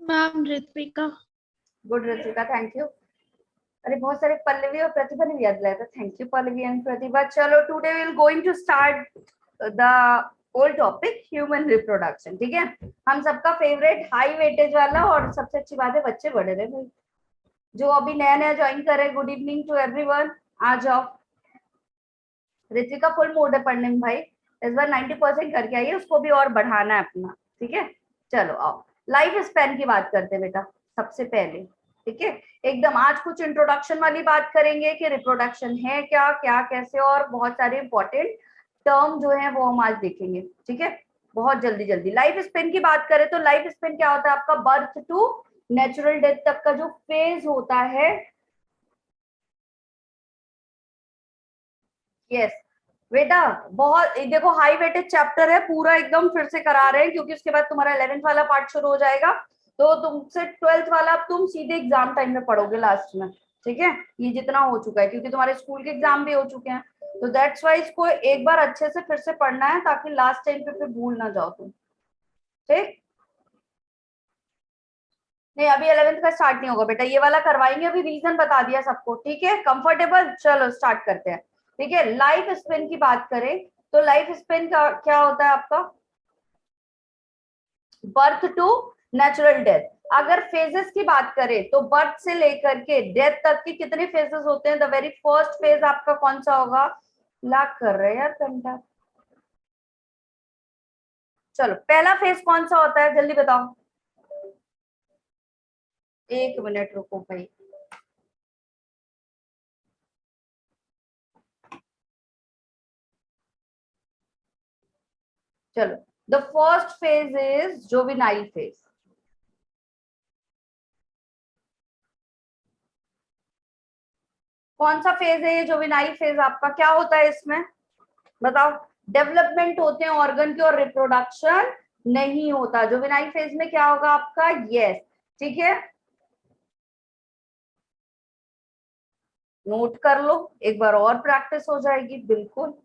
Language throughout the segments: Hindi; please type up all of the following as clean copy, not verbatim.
Ma'am Ritvika. Good Ritvika, thank you. अरे बहुत सारे पल्लवी और प्रतिभा ने याद लाया था, thank you Pallavi and Pratibha. चलो today we will going to start the old topic human reproduction. ठीक है, हम सबका फेवरेट हाई वेटेज वाला, और सबसे अच्छी बात है बच्चे बढ़ रहे भाई। जो अभी नया नया ज्वाइन कर रहे हैं, गुड इवनिंग टू एवरीवन, आ जाओ। ऋतिका फुल मूड है पढ़ने में भाई, इस बार 90% करके आई है, उसको भी और बढ़ाना है अपना। ठीक है, चलो आओ लाइफ स्पैन की बात करते हैं बेटा सबसे पहले। ठीक है, एकदम आज कुछ इंट्रोडक्शन वाली बात करेंगे कि रिप्रोडक्शन है क्या, क्या कैसे, और बहुत सारे इंपॉर्टेंट टर्म जो है वो हम आज देखेंगे। ठीक है, बहुत जल्दी जल्दी लाइफ स्पेन की बात करें तो लाइफ स्पेन क्या होता है आपका, बर्थ टू नेचुरल डेथ तक का जो फेज होता है। यस बेटा, बहुत देखो हाई वेटेज चैप्टर है पूरा, एकदम फिर से करा रहे हैं क्योंकि उसके बाद तुम्हारा 11th वाला पार्ट शुरू हो जाएगा, तो तुमसे 12th वाला अब तुम सीधे एग्जाम टाइम में पढ़ोगे लास्ट में। ठीक है, ये जितना हो चुका है क्योंकि तुम्हारे स्कूल के एग्जाम भी हो चुके हैं, तो दैट्स वाई इसको एक बार अच्छे से फिर से पढ़ना है ताकि लास्ट टाइम पे फिर भूल ना जाओ तुम। ठीक, नहीं अभी 11th का स्टार्ट नहीं होगा बेटा, ये वाला करवाएंगे, अभी रीजन बता दिया सबको। ठीक है, कंफर्टेबल, चलो स्टार्ट करते हैं। ठीक है, लाइफ स्पेन की बात करें तो लाइफ स्पेन का क्या होता है आपका, बर्थ टू नेचुरल डेथ। अगर फेजेस की बात करें तो बर्थ से लेकर के डेथ तक के कितने फेजेस होते हैं, द वेरी फर्स्ट फेज आपका कौन सा होगा, लाख कर रहे हैं यार घंटा। चलो पहला फेज कौन सा होता है जल्दी बताओ, एक मिनट रुको भाई। चलो the first phase is juvenile phase. कौन सा फेज है ये जुवेनाइल फेज आपका, क्या होता है इसमें बताओ, डेवलपमेंट होते हैं ऑर्गन के और रिप्रोडक्शन नहीं होता। जुवेनाइल फेज में क्या होगा आपका, यस ठीक है, नोट कर लो, एक बार और प्रैक्टिस हो जाएगी बिल्कुल।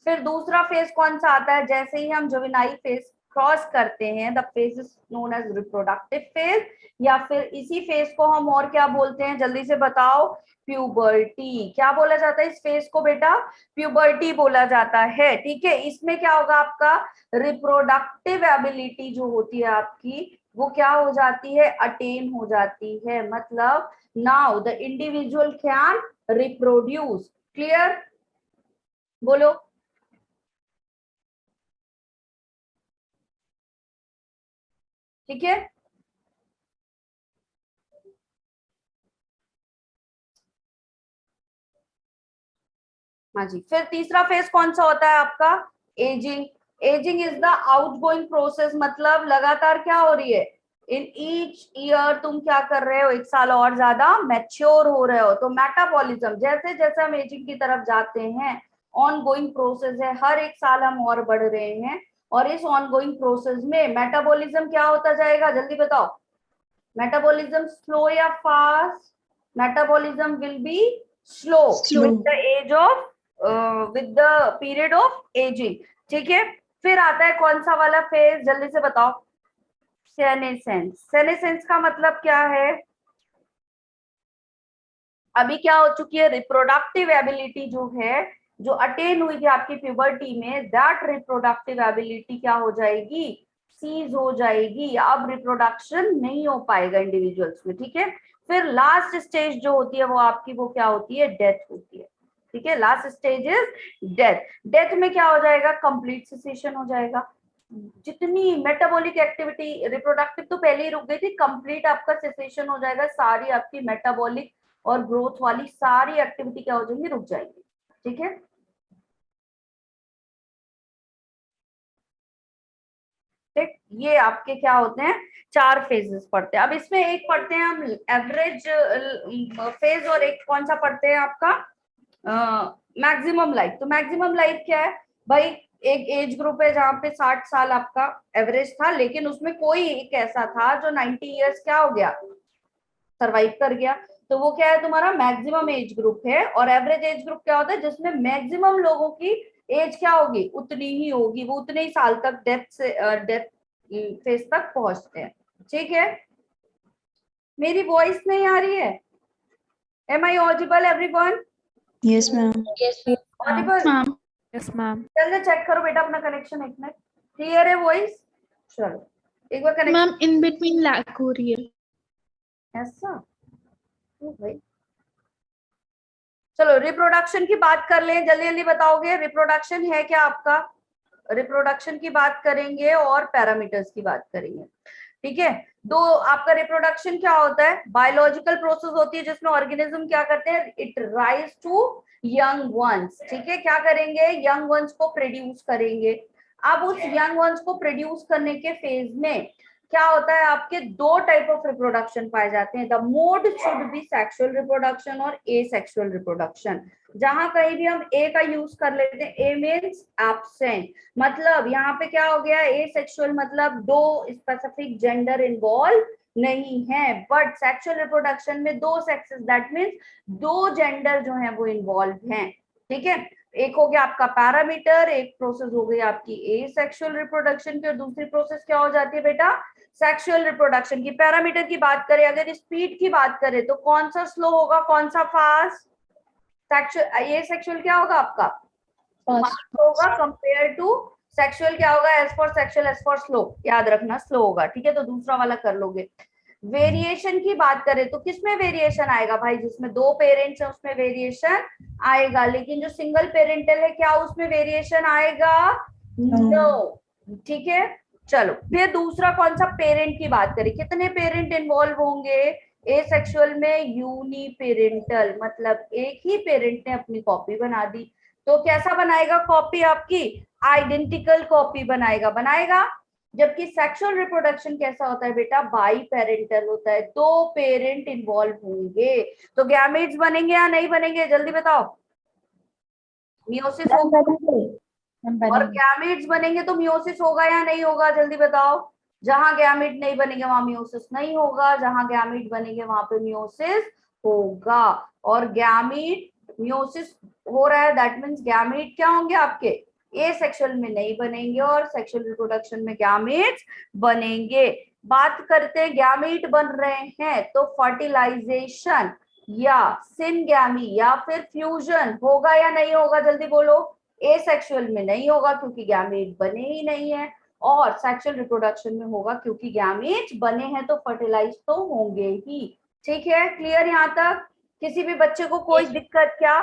फिर दूसरा फेज कौन सा आता है, जैसे ही हम जुवेनाइल फेज क्रॉस करते हैं, the phase is known as reproductive phase, या फिर इसी फेज को हम और क्या बोलते हैं जल्दी से बताओ, प्यूबर्टी। क्या बोला जाता है इस फेज को बेटा, प्यूबर्टी बोला जाता है। ठीक है, इसमें क्या होगा आपका, रिप्रोडक्टिव एबिलिटी जो होती है आपकी वो क्या हो जाती है, अटेन हो जाती है, मतलब now the individual can reproduce. Clear, बोलो। ठीक है, हाँ जी। फिर तीसरा फेज कौन सा होता है आपका, ageing. Ageing is the outgoing process, मतलब लगातार क्या हो रही है, इन ईच ईयर तुम क्या कर रहे हो, एक साल और ज्यादा मैच्योर हो रहे हो। तो मेटाबॉलिज्म, जैसे जैसे हम एजिंग की तरफ जाते हैं, ऑन गोइंग प्रोसेस है, हर एक साल हम और बढ़ रहे हैं, और इस ऑन गोइंग प्रोसेस में मेटाबॉलिज्म क्या होता जाएगा जल्दी बताओ, मेटाबॉलिज्म स्लो या fast, metabolism will be slow with the age of, with the period of ageing. ठीक है, फिर आता है कौन सा वाला फेज जल्दी से बताओ, सेनेसेंस। सेनेसेंस का मतलब क्या है, अभी क्या हो चुकी है, रिप्रोडक्टिव एबिलिटी जो है, जो अटेन हुई थी आपकी प्यूबर्टी में, दैट रिप्रोडक्टिव एबिलिटी क्या हो जाएगी, सीज हो जाएगी, अब रिप्रोडक्शन नहीं हो पाएगा इंडिविजुअल्स में। ठीक है, फिर लास्ट स्टेज जो होती है वो आपकी वो क्या होती है, डेथ होती है। ठीक है, last stage is death. Death में क्या हो जाएगा, कंप्लीट सेसेशन हो जाएगा, जितनी मेटाबॉलिक एक्टिविटी, रिप्रोडक्टिव तो पहले ही रुक गई थी, कंप्लीट आपका सेसेशन हो जाएगा, सारी आपकी मेटाबॉलिक और ग्रोथ वाली सारी एक्टिविटी क्या हो जाएंगी, रुक जाएगी। ठीक है, ठीक, ये आपके क्या होते हैं, चार फेजेस पढ़ते हैं। अब इसमें एक पढ़ते हैं हम एवरेज फेज, और एक कौन सा पढ़ते हैं आपका, मैक्सिमम लाइफ। तो मैक्सिमम लाइफ क्या है भाई, एक एज ग्रुप है जहाँ पे 60 साल आपका एवरेज था, लेकिन उसमें कोई एक ऐसा था जो 90 इयर्स क्या हो गया, सरवाइव कर गया, तो वो क्या है तुम्हारा मैक्सिमम एज ग्रुप है। और एवरेज एज ग्रुप क्या होता है, जिसमें मैक्सिमम लोगों की एज क्या होगी, उतनी ही होगी, वो उतने ही साल तक डेथ से डेथ फेज तक पहुंचते हैं। ठीक है, मेरी वॉइस नहीं आ रही है? Am I audible everyone? Yes, ma'am. Yes, audible? Ma'am. yes, ma'am. जल्दी चेक करो बेटा अपना कनेक्शन, एक मिनट। क्लियर है वॉइस? चलो एक बार connection. Ma'am, in between lag हो रही है. ऐसा ओ भाई, चलो रिप्रोडक्शन की बात कर लें, जल्दी जल्दी बताओगे रिप्रोडक्शन है क्या आपका? रिप्रोडक्शन की बात करेंगे और पैरामीटर्स की बात करेंगे, ठीक है। दो, आपका रिप्रोडक्शन क्या होता है? बायोलॉजिकल प्रोसेस होती है जिसमें ऑर्गेनिज्म क्या करते हैं, it rise to young ones, ठीक है। क्या करेंगे? यंग वंस को प्रोड्यूस करेंगे। अब उस यंग वंस को प्रोड्यूस करने के फेज में क्या होता है, आपके दो टाइप ऑफ रिप्रोडक्शन पाए जाते हैं। The mode should be sexual reproduction और ए सेक्सुअल रिप्रोडक्शन। जहां कहीं भी हम ए का यूज कर लेते हैं, ए मीन्स एब्सेंट, मतलब यहाँ पे क्या हो गया, ए सेक्सुअल मतलब दो स्पेसिफिक जेंडर इन्वॉल्व नहीं है। बट सेक्सुअल रिप्रोडक्शन में दो सेक्सेस, दैट मीन्स दो जेंडर जो है वो इन्वॉल्व हैं, ठीक है। एक हो गया आपका पैरामीटर, एक प्रोसेस हो गई आपकी ए सेक्सुअल रिप्रोडक्शन की, और दूसरी प्रोसेस क्या हो जाती है बेटा, सेक्सुअल रिप्रोडक्शन की। पैरामीटर की बात करें, अगर स्पीड की बात करें तो कौन सा स्लो होगा, कौन सा फास्ट? सेक्सुअल, ये सेक्सुअल क्या होगा आपका, फास्ट होगा कंपेयर टू सेक्सुअल क्या होगा, age for sexual age for slow, याद रखना स्लो होगा, ठीक है। तो दूसरा वाला कर लोगे। वेरिएशन की बात करें तो किसमें वेरिएशन आएगा भाई, जिसमें दो पेरेंट्स है उसमें वेरिएशन आएगा, लेकिन जो सिंगल पेरेंटल है क्या उसमें वेरिएशन आएगा? नो, ठीक है। चलो फिर दूसरा कौन सा, पेरेंट की बात करें, कितने पेरेंट इन्वॉल्व होंगे ए सेक्सुअल में? यूनी पेरेंटल, मतलब एक ही पेरेंट ने अपनी कॉपी बना दी। तो कैसा बनाएगा कॉपी आपकी, आइडेंटिकल कॉपी बनाएगा। जबकि सेक्सुअल रिप्रोडक्शन कैसा होता है बेटा, बाई पेरेंटल होता है, दो पेरेंट इन्वॉल्व होंगे। तो गैमेट्स बनेंगे या नहीं बनेंगे, जल्दी बताओ। मियोसिस होगा और गैमेट्स बनेंगे तो मियोसिस होगा या नहीं होगा, जल्दी बताओ। जहां गैमेट नहीं बनेंगे वहां मियोसिस नहीं होगा, जहां गैमेट बनेंगे वहां पे मियोसिस होगा। और गैमेट मियोसिस हो रहा है, दैट मींस गैमेट क्या होंगे आपके, ए सेक्सुअल में नहीं बनेंगे और सेक्सुअल रिप्रोडक्शन में गैमेट्स बनेंगे। बात करते हैं गैमेट बन रहे हैं तो फर्टिलाइजेशन या सिनगैमी या फिर फ्यूजन होगा या नहीं होगा, जल्दी बोलो। ए सेक्सुअल में नहीं होगा क्योंकि गैमेट बने ही नहीं है, और सेक्सुअल रिप्रोडक्शन में होगा क्योंकि गैमेट बने हैं तो फर्टिलाइज तो होंगे ही, ठीक है। क्लियर यहाँ तक? किसी भी बच्चे को कोई दिक्कत क्या?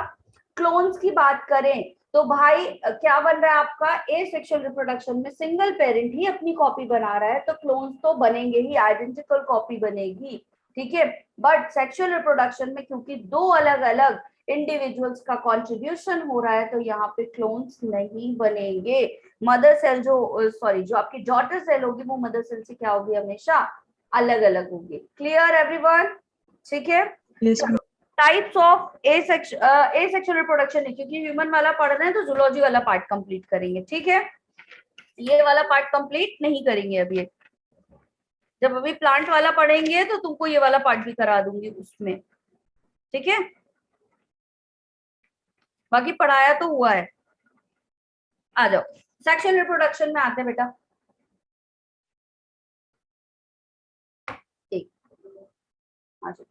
क्लोन्स की बात करें तो भाई क्या बन रहा है आपका, ए सेक्सुअल रिप्रोडक्शन में सिंगल पेरेंट ही अपनी कॉपी बना रहा है तो क्लोन्स तो बनेंगे ही, आइडेंटिकल कॉपी बनेगी, ठीक है। बट सेक्सुअल रिप्रोडक्शन में क्योंकि दो अलग अलग इंडिविजुअल्स का कंट्रीब्यूशन हो रहा है तो यहाँ पे क्लोन्स नहीं बनेंगे। मदर सेल जो सॉरी जो आपकी डॉटर सेल होगी वो मदर सेल से क्या होगी, हमेशा अलग अलग होगी। Clear everyone? ठीक है। Yes, ma'am. Types of A sexual reproduction है, क्योंकि ह्यूमन वाला पढ़ रहे हैं तो जूलॉजी वाला पार्ट कंप्लीट करेंगे, ठीक है। ये वाला पार्ट कंप्लीट नहीं करेंगे अभी, जब अभी प्लांट वाला पढ़ेंगे तो तुमको ये वाला पार्ट भी करा दूंगी उसमें, ठीक है। बाकी पढ़ाया तो हुआ है। आ जाओ सेक्सुअल रिप्रोडक्शन में आते हैं बेटा। एक आ जाओ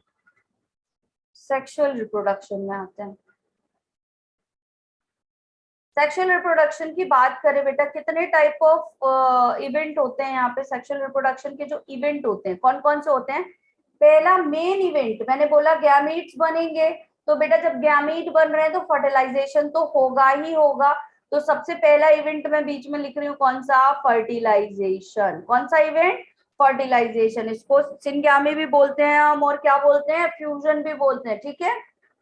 सेक्सुअल रिप्रोडक्शन में आते हैं। सेक्सुअल रिप्रोडक्शन की बात करें बेटा, कितने टाइप ऑफ इवेंट होते हैं यहाँ पे सेक्सुअल रिप्रोडक्शन के? जो इवेंट होते हैं कौन कौन से होते हैं? पहला मेन इवेंट मैंने बोला गैमीट्स बनेंगे, तो बेटा जब गैमीट बन रहे हैं तो फर्टिलाइजेशन तो होगा ही होगा। तो सबसे पहला इवेंट मैं बीच में लिख रही हूँ, कौन सा? फर्टिलाइजेशन। कौन सा इवेंट? फर्टिलाइजेशन। इसको सिनगैमी भी बोलते हैं हम, और क्या बोलते हैं, फ्यूजन भी बोलते हैं, ठीक है।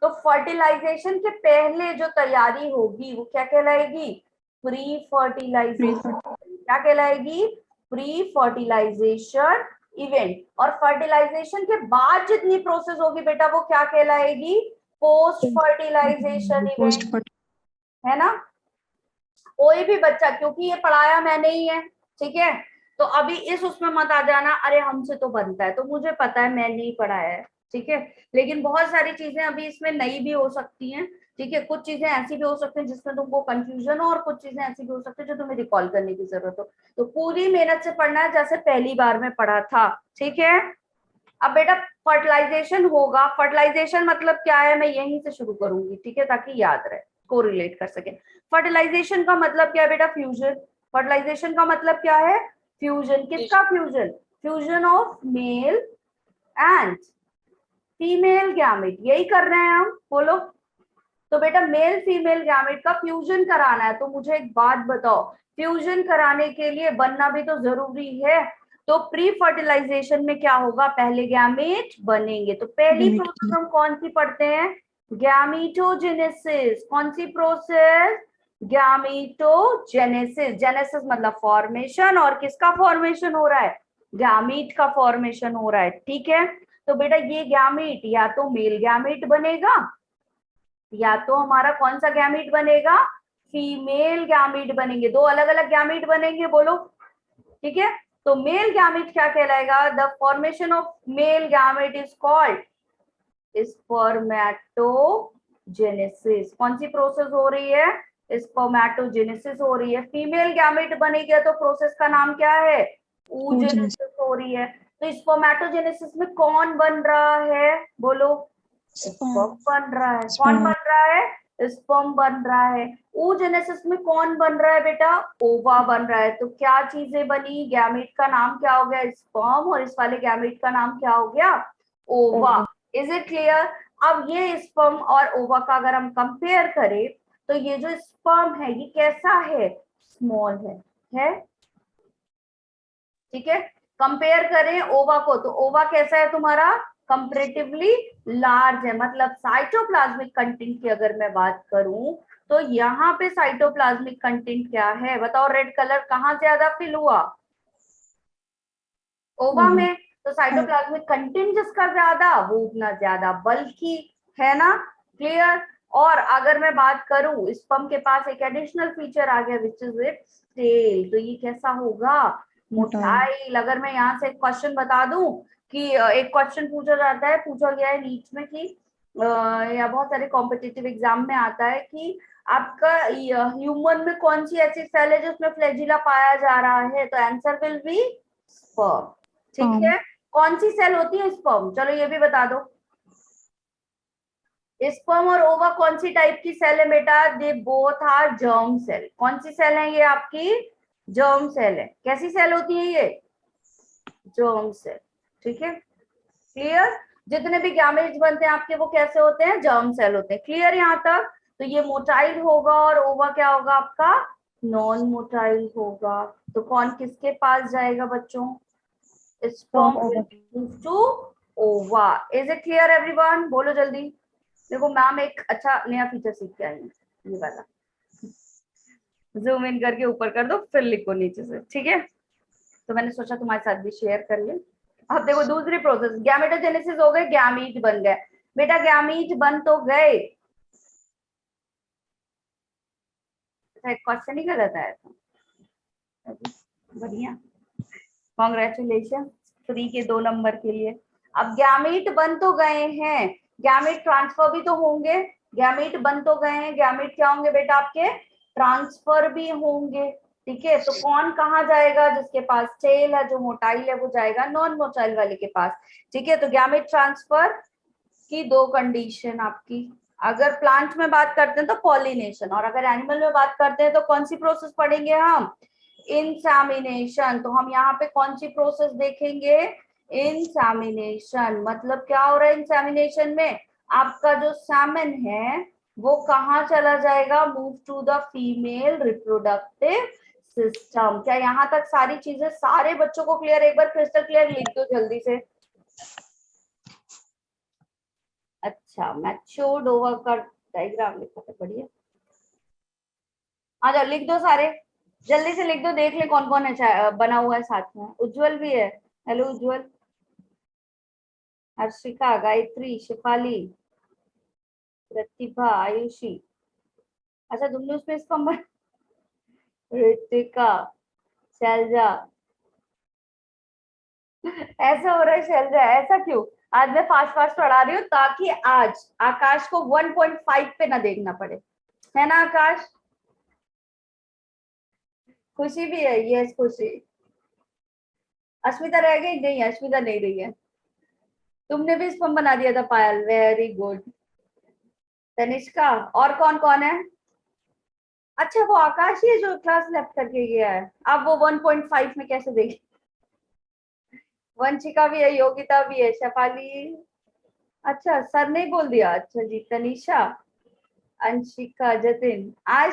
तो फर्टिलाइजेशन के पहले जो तैयारी होगी वो क्या कहलाएगी? Pre fertilization. क्या कहलाएगी? Pre fertilization event. और फर्टिलाइजेशन के बाद जितनी प्रोसेस होगी बेटा वो क्या कहलाएगी? पोस्ट फर्टिलाइजेशन इवेंट, है ना। कोई भी बच्चा, क्योंकि ये पढ़ाया मैंने ही है, ठीक है, तो अभी इस उसमें मत आ जाना अरे हमसे तो बनता है, तो मुझे पता है मैंने ही पढ़ाया है, ठीक है। लेकिन बहुत सारी चीजें अभी इसमें नई भी हो सकती हैं, ठीक है। कुछ चीजें ऐसी भी हो सकती हैं जिसमें तुमको कंफ्यूजन हो, और कुछ चीजें ऐसी भी हो सकती है जो तुम्हें रिकॉल करने की जरूरत हो। तो पूरी मेहनत से पढ़ना है जैसे पहली बार में पढ़ा था, ठीक है। अब बेटा फर्टिलाइजेशन होगा, फर्टिलाइजेशन मतलब क्या है, मैं यहीं से शुरू करूंगी, ठीक है, ताकि याद रहे, कोरिलेट कर सके। फर्टिलाइजेशन का मतलब क्या है बेटा, फ्यूजन। फर्टिलाइजेशन का मतलब क्या है, फ्यूजन। किसका fusion, fusion of male and female gamete, यही कर रहे हैं हम, बोलो। तो बेटा मेल फीमेल गैमेट का फ्यूजन कराना है, तो मुझे एक बात बताओ, फ्यूजन कराने के लिए बनना भी तो जरूरी है, तो प्री फर्टिलाइजेशन में क्या होगा, पहले गैमेट बनेंगे। तो पहली प्रोसेस हम कौन सी पढ़ते हैं, गैमीटोजेनेसिस। कौन सी प्रोसेस, गैमीटोजेनेसिस। जेनेसिस मतलब फॉर्मेशन, और किसका फॉर्मेशन हो रहा है, गैमीट का फॉर्मेशन हो रहा है, ठीक है। तो बेटा ये गैमीट या तो मेल गैमीट बनेगा, या तो हमारा कौन सा गैमीट बनेगा, फीमेल गैमीट बनेंगे। दो अलग अलग गैमीट बनेंगे, बोलो, ठीक है। तो मेल गैमीट क्या कहलाएगा, the formation of male gamete is called spermatogenesis. कौन सी प्रोसेस हो रही है, स्पर्मेटोजेनेसिस हो रही है। फीमेल गैमीट बनेगा तो प्रोसेस का नाम क्या है, oogenesis हो रही है। तो स्पर्मेटोजेनेसिस में कौन बन रहा है, बोलो, स्पर्म बन रहा है। कौन बन रहा है, स्पर्म बन रहा है। oogenesis में कौन बन रहा है बेटा, ओवा बन रहा है। तो क्या चीजें बनी, गैमेट का नाम क्या हो गया, स्पर्म, और इस वाले गैमेट का नाम क्या हो गया, ओवा। Is it clear. अब ये स्पर्म और ओवा का अगर हम कंपेयर करें, तो ये जो स्पर्म है ये कैसा है, स्मॉल है, ठीक है। कंपेयर करें ओवा को, तो ओवा कैसा है तुम्हारा, कंपैरेटिवली लार्ज है। मतलब साइटोप्लाज्मिक कंटेंट की अगर मैं बात करूं, तो यहाँ पे साइटोप्लाज्मिक कंटेंट क्या है बताओ, रेड कलर कहाँ ज्यादा फिल हुआ, ओवा में। तो साइटोप्लाज्मिक कंटेंट जिसका ज्यादा, वो उतना ज्यादा बल्कि, है ना, क्लियर। और अगर मैं बात करूं, स्पर्म के पास एक एडिशनल फीचर आ गया विच इज इट्स टेल। तो ये कैसा होगा, मोटाइल। अगर मैं यहाँ से एक क्वेश्चन बता दूं कि एक क्वेश्चन पूछा जाता है, पूछा गया है नीट में कि या बहुत सारे कॉम्पिटिटिव एग्जाम में आता है कि आपका ह्यूमन में कौन सी ऐसी सेल है जिसमें फ्लैजिला पाया जा रहा है, तो आंसर विल बी स्पर्म, ठीक है। कौन सी सेल होती है स्पर्म, चलो ये भी बता दो। स्पर्म और ओवा कौन सी टाइप की सेल है बेटा, they both are germ cell. कौन सी सेल है ये आपकी, जर्म सेल है। कैसी सेल होती है ये, जर्म सेल, ठीक है, क्लियर। जितने भी गैमेट्स बनते हैं आपके वो कैसे होते हैं, जर्म सेल होते हैं, क्लियर यहाँ तक। तो ये मोटाइल होगा और ओवा क्या होगा आपका, नॉन मोटाइल होगा। तो कौन किसके पास जाएगा बच्चों, sperm will move to ova. Is it clear everyone, बोलो जल्दी। देखो मैम एक अच्छा नया फीचर सीख के आई है, ये वाला, जूम इन करके ऊपर कर दो फिर लिखो नीचे से, ठीक है। तो मैंने सोचा तुम्हारे साथ भी शेयर कर ले। अब देखो दूसरी प्रोसेस, गैमेटोजेनेसिस हो गए, गैमीट बन गए। बेटा गैमीट बन तो गए, क्वेश्चन ही गलत आया था, बढ़िया, कॉन्ग्रेचुलेशन, फ्री के 2 नंबर के लिए। अब गैमेट बन तो गए हैं, गैमेट ट्रांसफर भी तो होंगे, गैमेट बन तो गए हैं, गैमेट क्या होंगे बेटा आपके, ट्रांसफर भी होंगे, ठीक है। तो कौन कहाँ जाएगा, जिसके पास टेल है, जो मोटाइल है, वो जाएगा नॉन मोटाइल वाले के पास, ठीक है। तो गैमेट ट्रांसफर की 2 कंडीशन आपकी, अगर प्लांट में बात करते हैं तो पॉलिनेशन, और अगर एनिमल में बात करते हैं तो कौन सी प्रोसेस पढ़ेंगे हम, इंसेमिनेशन। तो हम यहाँ पे कौन सी प्रोसेस देखेंगे, इंसेमिनेशन। मतलब क्या हो रहा है इंसेमिनेशन में, आपका जो सैमन है वो कहाँ चला जाएगा, move to the female reproductive system. क्या यहाँ तक सारी चीजें सारे बच्चों को क्लियर, एक बार क्रिस्टल क्लियर लिख दो जल्दी से। अच्छा मैच्योर्ड ओवा का डायग्राम लिखा था, बढ़िया। आ जाओ लिख दो सारे, जल्दी से लिख दो, देख ले कौन कौन है बना हुआ है साथ में। उज्जवल भी है, हेलो उज्जवल, हर्षिका, गायत्री, शिफाली, प्रतिभा, आयुषी। अच्छा तुमने उसमें इसको ऋतिका, शैलजा, ऐसा हो रहा है शैलजा, ऐसा क्यों। आज मैं फास्ट फास्ट पढ़ा रही हूँ ताकि आज आकाश को 1.5 पे ना देखना पड़े, है ना आकाश। खुशी भी है, यस खुशी। अस्मिता रह गई, नहीं अस्मिता नहीं रही है। तुमने भी स्पम बना दिया था पायल, वेरी गुड। तनिष्का, और कौन कौन है? अच्छा वो आकाश ही है जो क्लास लेफ्ट करके गया है। अब वो 1.5 में कैसे देगी? वंशिका भी है, योगिता भी है, शेफाली। अच्छा सर ने बोल दिया। अच्छा जी, तनिषा, अंशिका, जतिन आज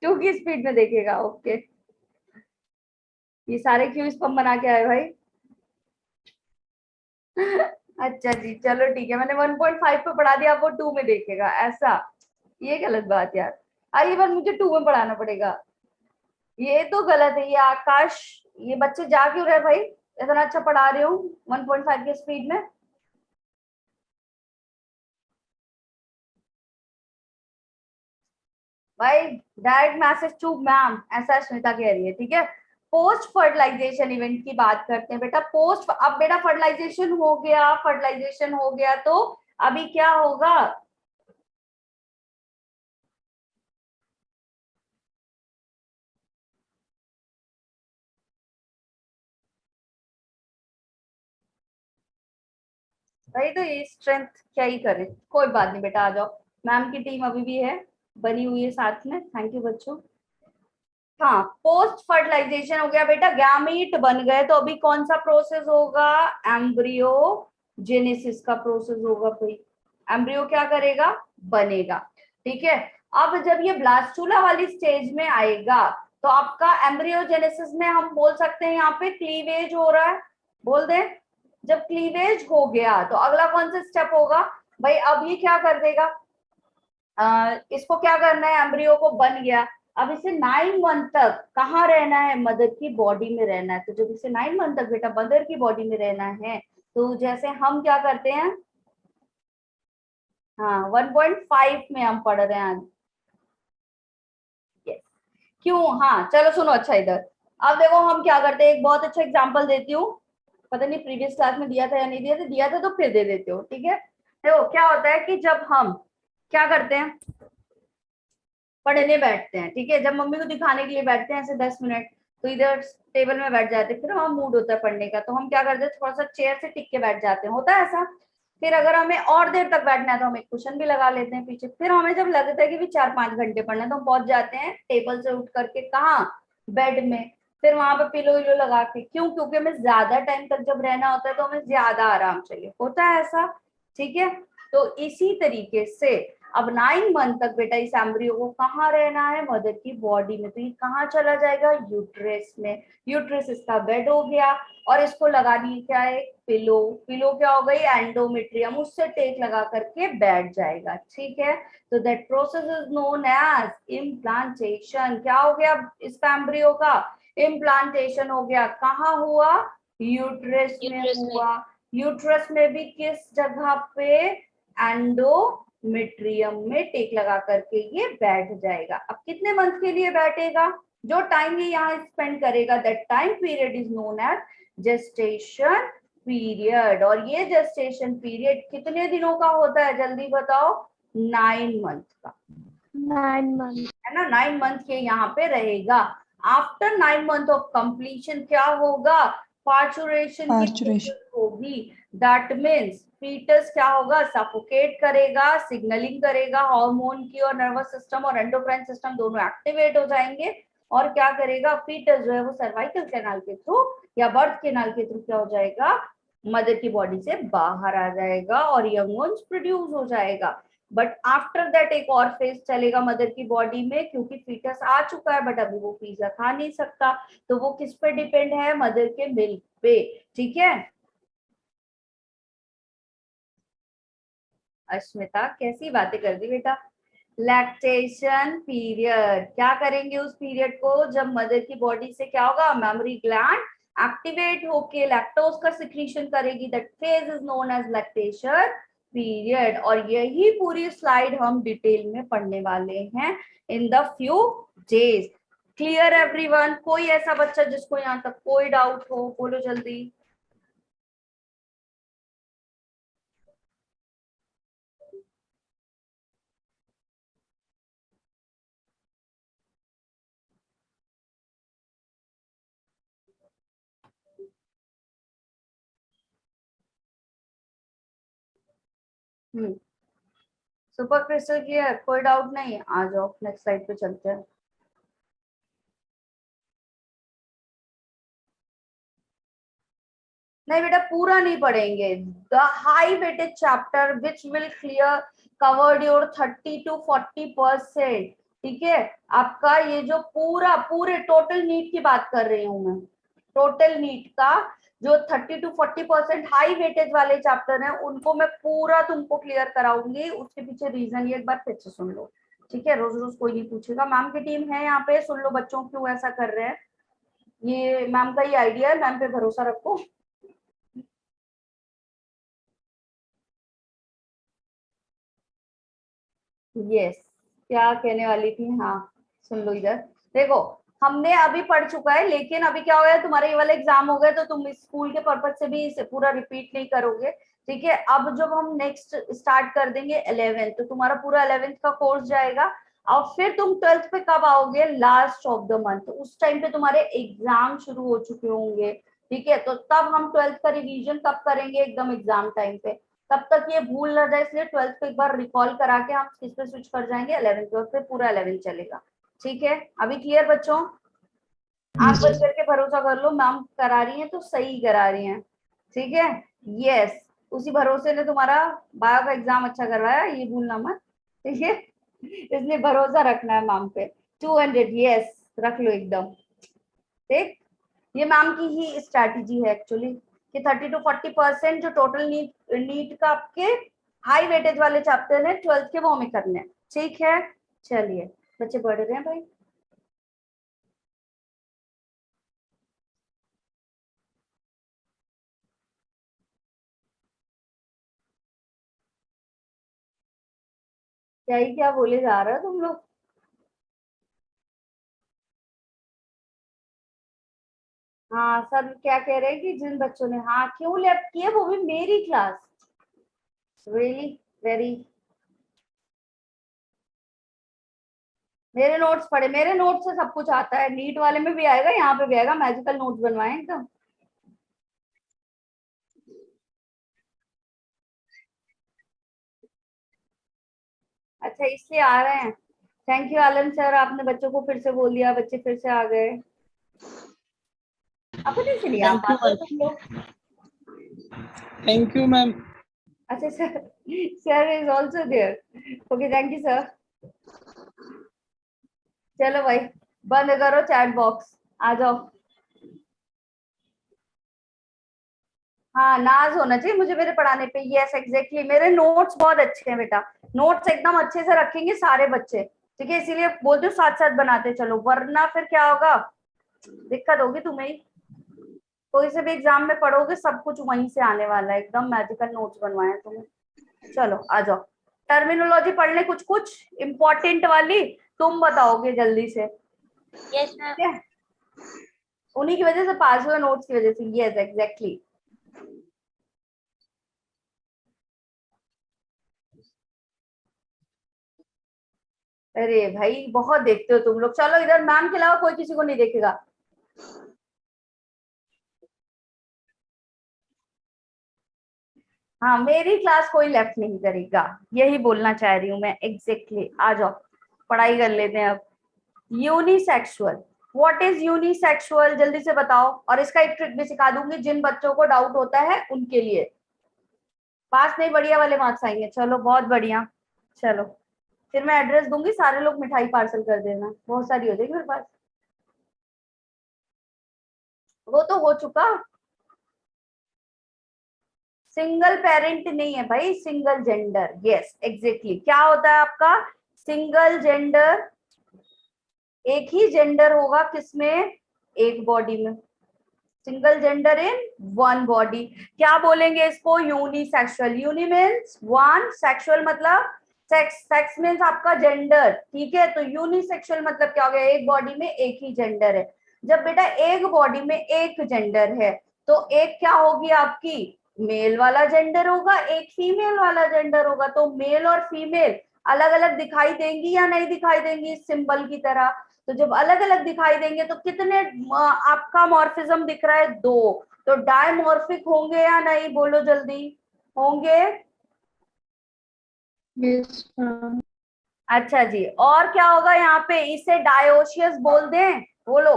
2 की स्पीड में देखेगा। ओके, ये सारे क्यों स्पम बना के आए भाई? अच्छा जी, चलो ठीक है, मैंने 1.5 पे पढ़ा दिया, अब वो 2 में देखेगा ऐसा? ये गलत बात यार। अगली बार मुझे 2 में पढ़ाना पड़ेगा। ये तो गलत है। ये आकाश, ये बच्चे जा क्यों रहे भाई? इतना अच्छा पढ़ा रही हूँ 1.5 की स्पीड में। भाई डायरेक्ट मैसेज टू मैम, ऐसा स्मिता कह रही है, ठीक है। पोस्ट फर्टिलाइजेशन इवेंट की बात करते हैं बेटा। पोस्ट, अब बेटा फर्टिलाइजेशन हो गया, फर्टिलाइजेशन हो गया तो अभी क्या होगा? भाई तो ये स्ट्रेंथ क्या ही करे, कोई बात नहीं बेटा, आ जाओ। मैम की टीम अभी भी है, बनी हुई है साथ में। थैंक यू बच्चों। हाँ, पोस्ट फर्टिलाइजेशन हो गया बेटा, गैमीट बन गए तो अभी कौन सा प्रोसेस होगा? एम्ब्रियो जेनेसिस का प्रोसेस होगा भाई। एम्ब्रियो क्या करेगा? बनेगा, ठीक है। अब जब ये ब्लास्टूला वाली स्टेज में आएगा तो आपका एम्ब्रियोजेनेसिस में हम बोल सकते हैं यहाँ पे क्लीवेज हो रहा है, बोल दें। जब क्लीवेज हो गया तो अगला कौन सा स्टेप होगा? भाई अब ये क्या कर देगा? इसको क्या करना है? एम्ब्रियो को बन गया, अब इसे 9 मंथ तक कहाँ रहना है? मदर की बॉडी में रहना है। तो जब इसे 9 मंथ तक बेटा मदर की बॉडी में रहना है, तो जैसे हम क्या करते हैं, हाँ 1.5 में हम पढ़ रहे हैं। yes. क्यों? हाँ चलो सुनो, अच्छा इधर अब देखो हम क्या करते हैं, एक बहुत अच्छा एग्जांपल देती हूँ। पता नहीं प्रीवियस क्लास में दिया था या नहीं दिया था, दिया था तो फिर दे देते हो, ठीक है। देखो क्या होता है कि जब हम क्या करते हैं, पढ़ने बैठते हैं, ठीक है। जब मम्मी को दिखाने के लिए बैठते हैं ऐसे 10 मिनट, तो इधर टेबल में बैठ जाते हैं, फिर हमारा मूड होता है पढ़ने का, तो हम क्या करते हैं, थोड़ा सा चेयर से टिक के बैठ जाते हैं, होता है ऐसा। फिर अगर हमें और देर तक बैठना है तो हम एक कुशन भी लगा लेते हैं पीछे। फिर हमें जब लगता है कि भी 4-5 घंटे पढ़ना है तो हम पहुंच जाते हैं टेबल से उठ करके, कहाँ? बेड में। फिर वहां पे पिलो विलो लगा के, क्यों? क्योंकि हमें ज्यादा टाइम तक जब रहना होता है तो हमें ज्यादा आराम चाहिए, होता है ऐसा, ठीक है। तो इसी तरीके से अब 9 मंथ तक बेटा इस एम्ब्रियो को कहाँ रहना है? मदर की बॉडी में। तो ये कहाँ चला जाएगा? यूट्रस में। यूट्रस इसका बेड हो गया, और इसको लगानी क्या है? पिलो। पिलो क्या हो गई? एंडोमेट्रियम, उससे टेक लगा करके बैठ जाएगा, ठीक है। तो that process is known as implantation. क्या हो गया इस एम्ब्रियो का? इम्प्लांटेशन हो गया। कहाँ हुआ? यूट्रस में हुआ। यूट्रस में भी किस जगह पे? एंडोमेट्रियम में टेक लगा करके ये बैठ जाएगा। अब कितने मंथ के लिए बैठेगा? जो टाइम ये यहाँ स्पेंड करेगा, that time period is known as gestation period. और ये जेस्टेशन पीरियड कितने दिनों का होता है, जल्दी बताओ? 9 मंथ का, 9 months. है ना। 9 मंथ के यहाँ पे रहेगा। आफ्टर 9 मंथ ऑफ कंप्लीशन क्या होगा? पार्चुरेशन की Parturition. प्रोसेस होगी। दैट मीन्स फीटस क्या होगा? सफोकेट करेगा, सिग्नलिंग करेगा, हार्मोन की, और नर्वस सिस्टम और एंडोक्राइन सिस्टम दोनों एक्टिवेट हो जाएंगे। और क्या करेगा? फीटस जो है वो सर्वाइकल कैनाल के थ्रू या बर्थ कैनाल के थ्रू क्या हो जाएगा? मदर की बॉडी से बाहर आ जाएगा और यंग वंस प्रोड्यूस हो जाएगा। बट आफ्टर दैट एक और फेज चलेगा मदर की बॉडी में, क्योंकि फीटस आ चुका है बट अभी वो पिज्जा खा नहीं सकता, तो वो किस पे डिपेंड है? मदर के मिल्क पे, ठीक है। अश्मिता कैसी बातें कर दी बेटा। लैक्टेशन पीरियड, क्या करेंगे उस पीरियड को? जब मदर की बॉडी से क्या होगा? मेमोरी ग्लैंड एक्टिवेट होके लैक्टोज का सिक्रीशन करेगी। That phase is known as lactation period. और यही पूरी स्लाइड हम डिटेल में पढ़ने वाले हैं in the few days. Clear everyone? कोई ऐसा बच्चा जिसको यहाँ तक कोई डाउट हो, बोलो जल्दी। सुपर क्रिस्टल क्लियर, कोई डाउट नहीं, आ जाओ नेक्स्ट स्लाइड पे चलते हैं। नहीं बेटा पूरा नहीं पढ़ेंगे, the high weighted chapter which will clear covered your 30 to 40%। ठीक है, आपका ये जो पूरे टोटल नीट की बात कर रही हूँ मैं, टोटल नीट का जो 30 to 40% हाई वेटेज वाले चैप्टर हैं उनको मैं पूरा तुमको क्लियर कराऊंगी। उसके पीछे रीजन ये एक बार फिर से सुन लो, ठीक है? रोज रोज कोई नहीं पूछेगा। मैम की टीम है यहाँ पे, सुन लो बच्चों क्यों ऐसा कर रहे हैं। ये मैम का ही आइडिया है, मैम पे भरोसा रखो। यस, क्या कहने वाली थी, हाँ सुन लो इधर। देखो हमने अभी पढ़ चुका है, लेकिन अभी क्या हो गया, तुम्हारे ये वाले एग्जाम हो गए तो तुम इस स्कूल के पर्पज से भी इसे पूरा रिपीट नहीं करोगे। ठीक है, अब जब हम नेक्स्ट स्टार्ट कर देंगे 11th, तो तुम्हारा पूरा 11th का कोर्स जाएगा। और फिर तुम 12th पे कब आओगे, लास्ट ऑफ द मंथ, उस टाइम पे तुम्हारे एग्जाम शुरू हो चुके होंगे। ठीक है, तो तब हम 12th का रिवीजन कब करेंगे, एकदम एग्जाम टाइम पे। तब तक ये भूल ना जाए, इसलिए 12th को एक बार रिकॉल करा के हम किस पे स्विच कर जाएंगे, 11th पे, फिर पूरा 11th चलेगा। ठीक है, अभी क्लियर बच्चों? आप बस करके भरोसा कर लो, मैम करा रही हैं तो सही करा रही हैं। ठीक है, यस, उसी भरोसे ने तुम्हारा बायो का एग्जाम अच्छा करवाया, ये भूलना मत। ठीक है, इसलिए भरोसा रखना है मैम पे। 200, यस, रख लो एकदम। ठीक, ये मैम की ही स्ट्रैटेजी है एक्चुअली, कि 30 to 40% जो टोटल नीट नीट का आपके हाई वेटेज वाले चैप्टर है 12th के, वो हमें करने हैं। ठीक है, चलिए बच्चे पढ़ रहे हैं भाई। क्या ही क्या बोले जा रहे हो तुम लोग। हाँ सर क्या कह रहे हैं कि जिन बच्चों ने हाँ क्यों लेफ्ट किए, वो भी मेरी क्लास, रियली वेरी। मेरे नोट्स पढ़े, मेरे नोट्स से सब कुछ आता है, नीट वाले में भी आएगा, यहाँ पे भी आएगा, मैजिकल नोट्स बनवाए एकदम। अच्छा इसलिए आ रहे हैं। थैंक यू आलम सर, आपने बच्चों को फिर से बोल दिया, बच्चे फिर से आ गए। अपने से नहीं आ थैंक यू पाते मैम। तुम लोग। Thank you ma'am. अच्छा sir, sir is also there. Okay thank you sir. चलो भाई, बंद करो चैट बॉक्स, आ जाओ। हाँ नाज होना चाहिए मुझे मेरे पढ़ाने पे, यस एग्जैक्टली, मेरे नोट्स बहुत अच्छे हैं बेटा, नोट्स एकदम अच्छे से रखेंगे सारे बच्चे। ठीक है, इसीलिए बोलते हो साथ साथ बनाते चलो, वरना फिर क्या होगा, दिक्कत होगी तुम्हें ही। कोई से भी एग्जाम में पढ़ोगे सब कुछ वहीं से आने वाला है, एकदम मैजिकल नोट्स बनवाए हैं तुम्हें। चलो आ जाओ, टर्मिनोलॉजी पढ़ ले कुछ कुछ इंपॉर्टेंट वाली, तुम बताओगे जल्दी से। Yes ma'am. ठीक है, उन्हीं की वजह से पास हुए, नोट्स की वजह से, यस एग्जैक्टली। अरे भाई बहुत देखते हो तुम लोग, चलो इधर मैम के अलावा कोई किसी को नहीं देखेगा। हाँ मेरी क्लास कोई लेफ्ट नहीं करेगा, यही बोलना चाह रही हूँ मैं एग्जैक्टली। आ जाओ पढ़ाई कर लेते हैं अब। यूनिसेक्सुअल, व्हाट इज यूनिसेक्सुअल, जल्दी से बताओ, और इसका एक ट्रिक भी सिखा दूंगी जिन बच्चों को डाउट होता है उनके लिए। पास नहीं, बढ़िया वाले मार्क्स आएंगे, चलो बहुत बढ़िया। चलो फिर मैं एड्रेस दूंगी, सारे लोग मिठाई पार्सल कर देना, बहुत सारी हो जाएगी मेरे पास। वो तो हो चुका। सिंगल पेरेंट नहीं है भाई, सिंगल जेंडर, यस एग्जैक्टली। क्या होता है आपका सिंगल जेंडर, एक ही जेंडर होगा किसमें, एक बॉडी में, single gender in one body. क्या बोलेंगे इसको, unisexual. Uni means one, sexual मतलब सेक्स, सेक्स मीन्स आपका जेंडर। ठीक है, तो यूनिसेक्सुअल मतलब क्या हो गया, एक बॉडी में एक ही जेंडर है। जब बेटा एक बॉडी में एक जेंडर है, तो एक क्या होगी आपकी, मेल वाला जेंडर होगा, एक फीमेल वाला जेंडर होगा। तो मेल और फीमेल अलग अलग दिखाई देंगी या नहीं दिखाई देंगी इस सिंबल की तरह। तो जब अलग अलग दिखाई देंगे तो कितने आपका मॉर्फिज्म दिख रहा है, दो। तो डायमॉर्फिक होंगे या नहीं, बोलो जल्दी, होंगे। Yes, ma'am. अच्छा जी, और क्या होगा यहाँ पे, इसे डायोशियस बोल दें, बोलो,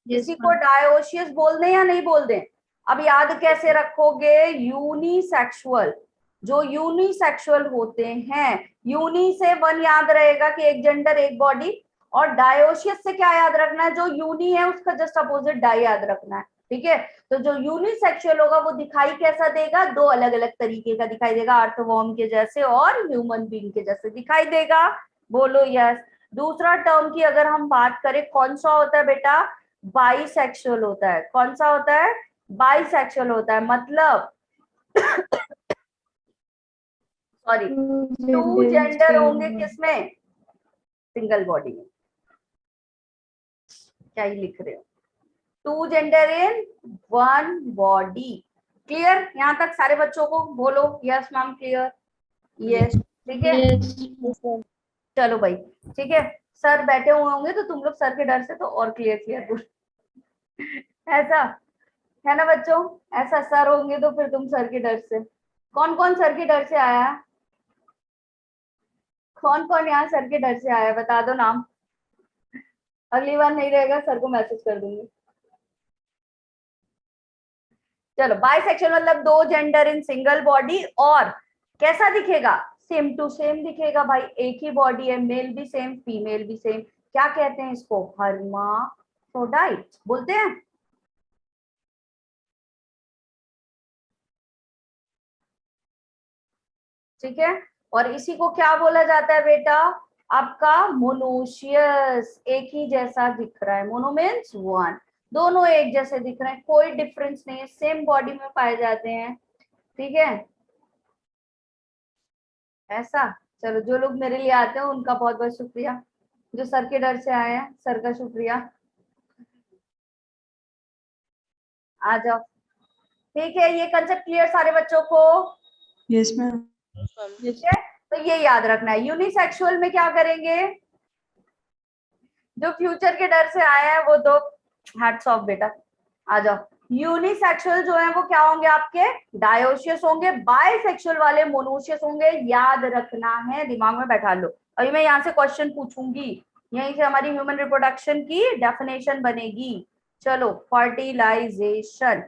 Yes, इसी को ma'am. डायोशियस बोल दें या नहीं बोल दें? अब याद कैसे रखोगे, यूनिसेक्सुअल, जो यूनिसेक्सुअल होते हैं, यूनि से वन याद रहेगा कि एक जेंडर एक बॉडी, और डायोशियस से क्या याद रखना है, जो यूनि है उसका जस्ट अपोजिट डाई याद रखना है, ठीक है। तो जो यूनिसेक्सुअल होगा वो दिखाई कैसा देगा, दो अलग अलग तरीके का दिखाई देगा, अर्थवॉर्म के जैसे और ह्यूमन बीइंग के जैसे दिखाई देगा, बोलो यस। दूसरा टर्म की अगर हम बात करें, कौन सा होता है बेटा, बाइसेक्सुअल होता है। कौन सा होता है, बाइसेक्सुअल होता है, मतलब सॉरी, टू जेंडर होंगे किसमें, सिंगल बॉडी में, क्या ही लिख रहे हो, two gender in one body. Clear, यहां तक सारे बच्चों को बोलो यस मैम, क्लियर, यस, ठीक है। Yes. चलो भाई, ठीक है, सर बैठे हुए होंगे तो तुम लोग सर के डर से तो और क्लियर क्लियर बोल, ऐसा है ना बच्चों, ऐसा सर होंगे तो फिर तुम सर के डर से, कौन कौन सर के डर से आया, कौन कौन यहाँ सर के डर से आया, बता दो नाम, अगली बार नहीं रहेगा सर को मैसेज कर दूंगी। चलो, बाइसेक्सुअल मतलब दो जेंडर इन सिंगल बॉडी, और कैसा दिखेगा, सेम टू सेम दिखेगा भाई, एक ही बॉडी है, मेल भी सेम फीमेल भी सेम, क्या कहते हैं इसको, हर्माफ्रोडाइट बोलते हैं। ठीक है, और इसी को क्या बोला जाता है बेटा, आपका मोनोशियस, एक ही जैसा दिख रहा है, मोनो मीन्स वन, दोनों एक जैसे दिख रहे हैं, कोई डिफरेंस नहीं है, सेम बॉडी में पाए जाते हैं, ठीक है, ऐसा। चलो, जो लोग मेरे लिए आते हैं उनका बहुत बहुत शुक्रिया, जो सर के डर से आए हैं सर का शुक्रिया, आ जाओ, ठीक है, ये कंसेप्ट क्लियर सारे बच्चों को, यस मैम। ठीक है। तो ये याद रखना है, यूनिसेक्सुअल में क्या करेंगे, जो फ्यूचर के डर से आए हैं वो दो हैट्स ऑफ बेटा, आ जाओ। यूनिसेक्सुअल जो है वो क्या होंगे आपके, डायोशियस होंगे, बायसेक्सुअल वाले मोनोशियस होंगे, याद रखना है, दिमाग में बैठा लो, अभी मैं यहाँ से क्वेश्चन पूछूंगी, यहीं से हमारी ह्यूमन रिप्रोडक्शन की डेफिनेशन बनेगी। चलो, फर्टिलाइजेशन,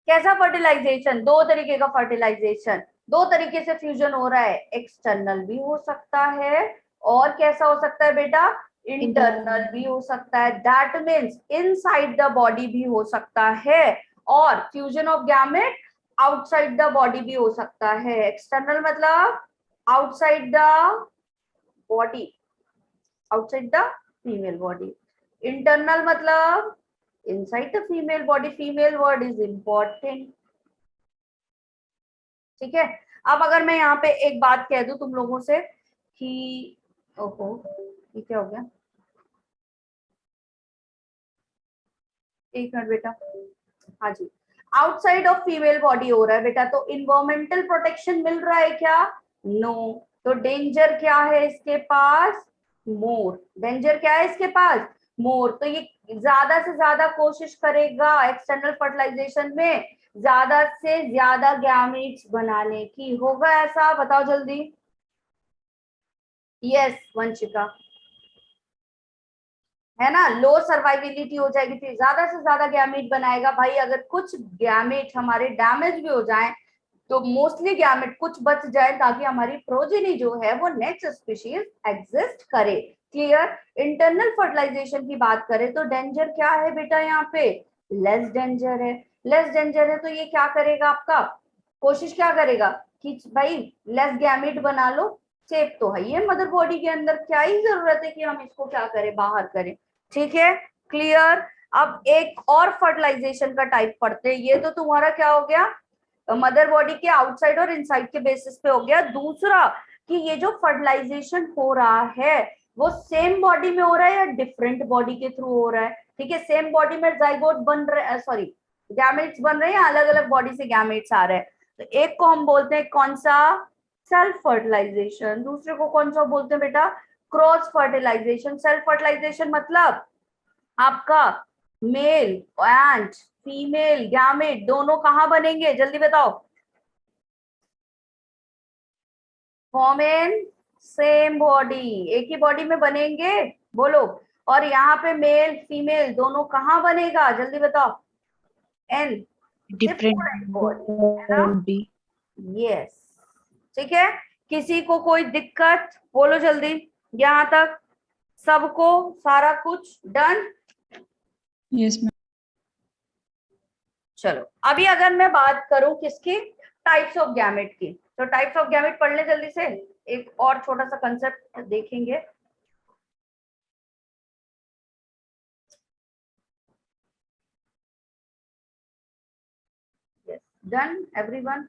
कैसा फर्टिलाइजेशन, दो तरीके का फर्टिलाइजेशन, दो तरीके से फ्यूजन हो रहा है, एक्सटर्नल भी हो सकता है, और कैसा हो सकता है बेटा, इंटरनल भी हो सकता है, that means inside the body भी हो सकता है, और fusion of gamete outside the body भी हो सकता है। एक्सटर्नल मतलब outside the body, outside the female body, internal मतलब inside the female body, female word is important, ठीक है। अब अगर मैं यहाँ पे एक बात कह दूं तुम लोगों से कि, ओहो ये क्या हो गया, एक मिनट बेटा, हाँ जी, आउटसाइड ऑफ फीमेल बॉडी हो रहा है बेटा, तो इन्वायरमेंटल प्रोटेक्शन मिल रहा है क्या, नो, तो डेंजर क्या है इसके पास, मोर, डेंजर क्या है इसके पास, मोर, तो ये ज्यादा से ज्यादा कोशिश करेगा एक्सटर्नल फर्टिलाइजेशन में ज्यादा से ज्यादा गैमेट्स बनाने की, होगा ऐसा, बताओ जल्दी, यस वंशिका, है ना, लो सर्वाइविलिटी हो जाएगी, फिर ज्यादा से ज्यादा गैमेट बनाएगा भाई, अगर कुछ गैमेट हमारे डैमेज भी हो जाए तो मोस्टली गैमेट कुछ बच जाए, ताकि हमारी प्रोजेनी जो है वो नेक्स्ट स्पीशीज एग्जिस्ट करे। क्लियर, इंटरनल फर्टिलाइजेशन की बात करें तो डेंजर क्या है बेटा, यहाँ पे लेस डेंजर है, लेस डेंजर है, तो ये क्या करेगा आपका, कोशिश क्या करेगा कि भाई लेस गैमेट बना लो, सेफ तो है ये मदर बॉडी के अंदर, क्या ही जरूरत है कि हम इसको क्या करें, बाहर करें, ठीक है, क्लियर। अब एक और फर्टिलाइजेशन का टाइप पढ़ते हैं, ये तो तुम्हारा क्या हो गया, मदर बॉडी के आउटसाइड और इनसाइड के बेसिस पे हो गया। दूसरा कि ये जो फर्टिलाइजेशन हो रहा है वो सेम बॉडी में हो रहा है या डिफरेंट बॉडी के थ्रू हो रहा है, ठीक है, सेम बॉडी में जाइगोट बन रहे, सॉरी गैमेट्स बन रहे हैं या अलग अलग बॉडी से गैमेट्स आ रहे हैं, तो एक को हम बोलते हैं कौन सा, सेल्फ फर्टिलाइजेशन, दूसरे को कौन सा बोलते हैं बेटा, क्रॉस फर्टिलाइजेशन। सेल्फ फर्टिलाइजेशन मतलब आपका मेल एंड फीमेल गैमेट दोनों कहां बनेंगे, जल्दी बताओ, फॉर्म इन सेम बॉडी, एक ही बॉडी में बनेंगे, बोलो। और यहाँ पे मेल फीमेल दोनों कहाँ बनेगा, जल्दी बताओ। एन डिफरेंट बॉडी है ना, बॉडी। यस, ठीक है। किसी को कोई दिक्कत, बोलो जल्दी, यहाँ तक सबको सारा कुछ डन। Yes ma'am. चलो अभी अगर मैं बात करूं किसकी, टाइप्स ऑफ गैमेट की, तो टाइप्स ऑफ गैमेट पढ़ ले जल्दी से, एक और छोटा सा कंसेप्ट देखेंगे। डन एवरीवन,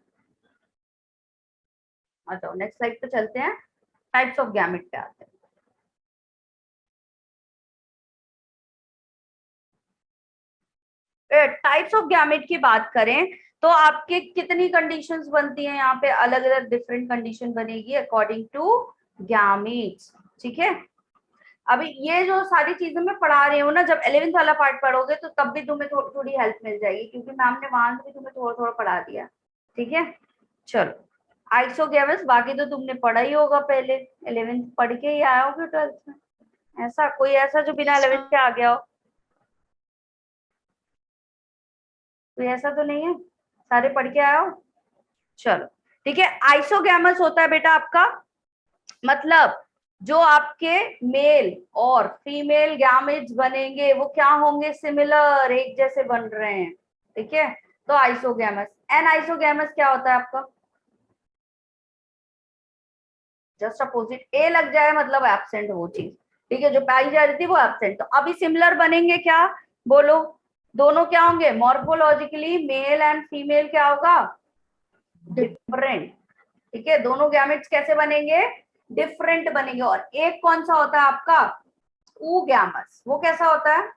आ जाओ नेक्स्ट स्लाइड पे चलते हैं, टाइप्स ऑफ गैमेट पे आते हैं। टाइप्स ऑफ गैमेट की बात करें तो आपके कितनी कंडीशंस बनती हैं, यहाँ पे अलग अलग डिफरेंट कंडीशन बनेगी अकॉर्डिंग टू गैमेट्स, ठीक है। अभी ये जो सारी चीजें मैं पढ़ा रही हूँ ना, जब 11th वाला पार्ट पढ़ोगे तो तब भी तुम्हें थोड़ी हेल्प मिल जाएगी, क्योंकि मैम ने वहां से भी तुम्हें थोड़ा थोड़ा पढ़ा दिया, ठीक है। चलो आइसोगैमस बाकी तो तुमने पढ़ा ही होगा पहले, 11th पढ़ के ही आया होगा 12th में, ऐसा कोई ऐसा जो बिना 11th के आ गया हो, कोई ऐसा तो नहीं है, सारे पढ़ के आए हो। चलो ठीक है, आइसोगैमस होता है बेटा आपका, मतलब जो आपके मेल और फीमेल गैमेट्स बनेंगे वो क्या होंगे, सिमिलर, एक जैसे बन रहे हैं, ठीक है, तो आइसोगैमस। एन आइसोगैमस क्या होता है आपका, जस्ट अपोजिट, ए लग जाए मतलब एब्सेंट वो चीज, ठीक है, जो पाई जा रही थी वो एब्सेंट। तो अभी सिमिलर बनेंगे क्या, बोलो, दोनों क्या होंगे, मॉर्फोलॉजिकली मेल एंड फीमेल क्या होगा, डिफरेंट, ठीक है, दोनों गैमेट्स कैसे बनेंगे, डिफरेंट बनेंगे। और एक कौन सा होता है आपका, ऊगैमस, वो कैसा होता है,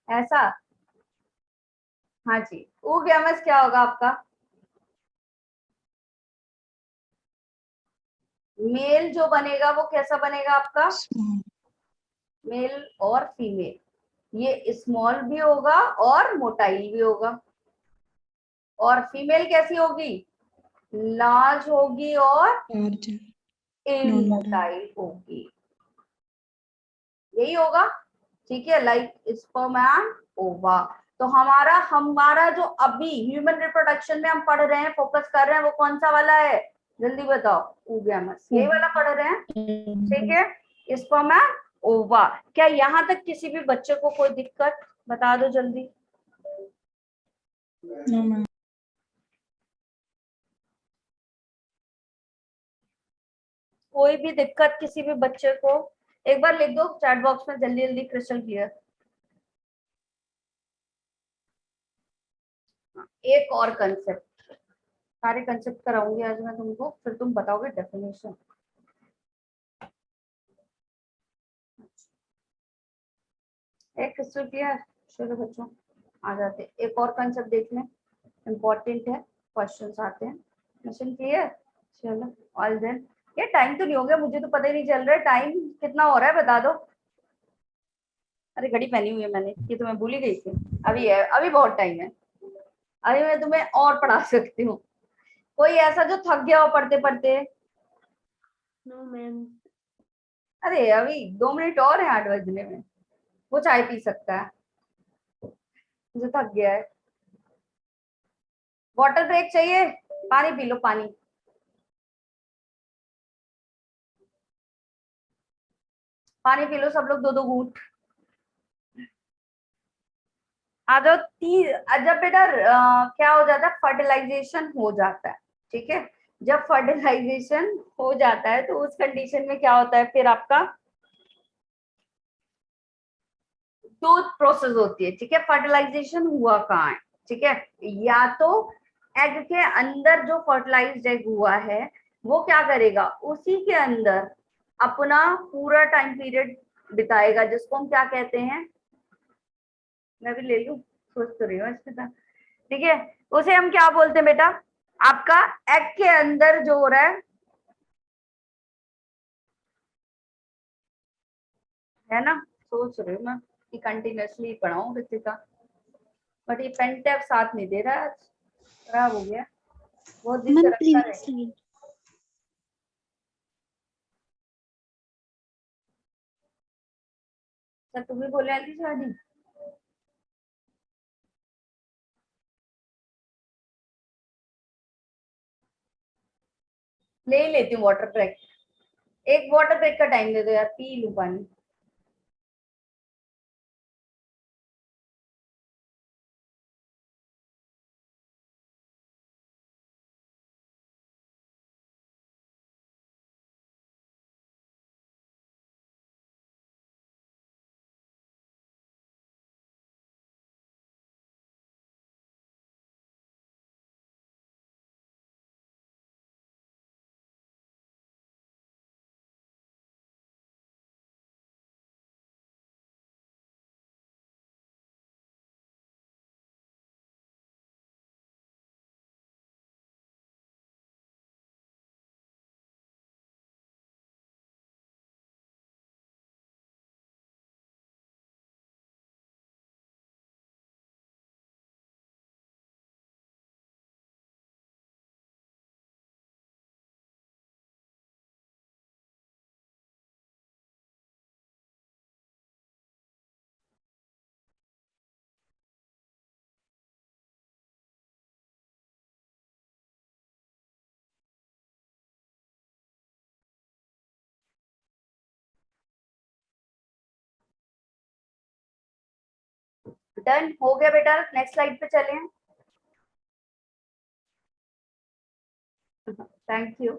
ऐसा, हाँ जी, ऊगैमस क्या होगा आपका, मेल जो बनेगा वो कैसा बनेगा आपका, मेल और फीमेल, ये स्मॉल भी होगा और मोटाइल भी होगा, और फीमेल कैसी होगी, लार्ज होगी और इमोटाइल होगी, यही होगा, ठीक है, लाइक स्पर्म एंड ओवा। तो हमारा हमारा जो अभी ह्यूमन रिप्रोडक्शन में हम पढ़ रहे हैं, फोकस कर रहे हैं, वो कौन सा वाला है, जल्दी बताओ, ऊगैमस, यही वाला पढ़ रहे हैं, ठीक है, स्पर्म एंड ओवा। क्या यहाँ तक किसी भी बच्चे को कोई दिक्कत, बता दो जल्दी। No ma'am. कोई भी दिक्कत किसी भी बच्चे को, एक बार लिख दो चैट बॉक्स में जल्दी जल्दी, क्रिस्टल क्लियर। एक और कंसेप्ट, सारे कंसेप्ट कराऊंगी आज मैं तुमको, फिर तुम बताओगे डेफिनेशन। एक क्रिस्टल क्लियर, चलो बच्चों आ जाते हैं, एक और कंसेप्ट देखने, इम्पोर्टेंट है, क्वेश्चंस आते हैं, मिशन क्लियर। चलो ऑल देन, ये टाइम तो नहीं हो गया, मुझे तो पता ही नहीं चल रहा है टाइम कितना हो रहा है, बता दो। अरे घड़ी पहनी हुई है मैंने, ये तो मैं भूल ही गई थी, अभी है, अभी बहुत टाइम है, अभी मैं तुम्हें और पढ़ा सकती हूँ। कोई ऐसा जो थक गया हो पढ़ते पढ़ते, नो मैम। अरे अभी 2 मिनट और है 8 बजने में, वो चाय पी सकता है, मुझे थक गया है, वाटर ब्रेक चाहिए, पानी पी लो पानी, पानी पी लो सब लोग, 2-2 घूंट आ जाओ। जब बेटा क्या हो जाता है, फर्टिलाइजेशन हो जाता है, ठीक है, जब फर्टिलाइजेशन हो जाता है तो उस कंडीशन में क्या होता है, फिर आपका ग्रोथ प्रोसेस होती है, ठीक है, फर्टिलाइजेशन हुआ कहाँ है, ठीक है, या तो एग के अंदर जो फर्टिलाइज्ड एग हुआ है वो क्या करेगा, उसी के अंदर अपना पूरा टाइम पीरियड बिताएगा, जिसको हम क्या कहते हैं, मैं भी ले लूं, सोच तो रही हूँ इसके साथ, ठीक है, उसे हम क्या बोलते हैं बेटा, आपका एग के अंदर जो हो रहा है ना, सोच रही हूँ मैं कि कंटिन्यूअसली पढ़ाऊं रितिका, बट ये पेन टैब साथ नहीं दे रहा है, आज खराब हो गया, बहुत दिन से मैम रखा प्रीवियस है। स्लाइड। सर तुम भी बोले थी शादी। ले ही लेती हूँ वाटर ब्रेक, एक वाटर ब्रेक का टाइम दे दो यार, पी लूं पानी। डन हो गया बेटा, नेक्स्ट स्लाइड पे चले। Thank you.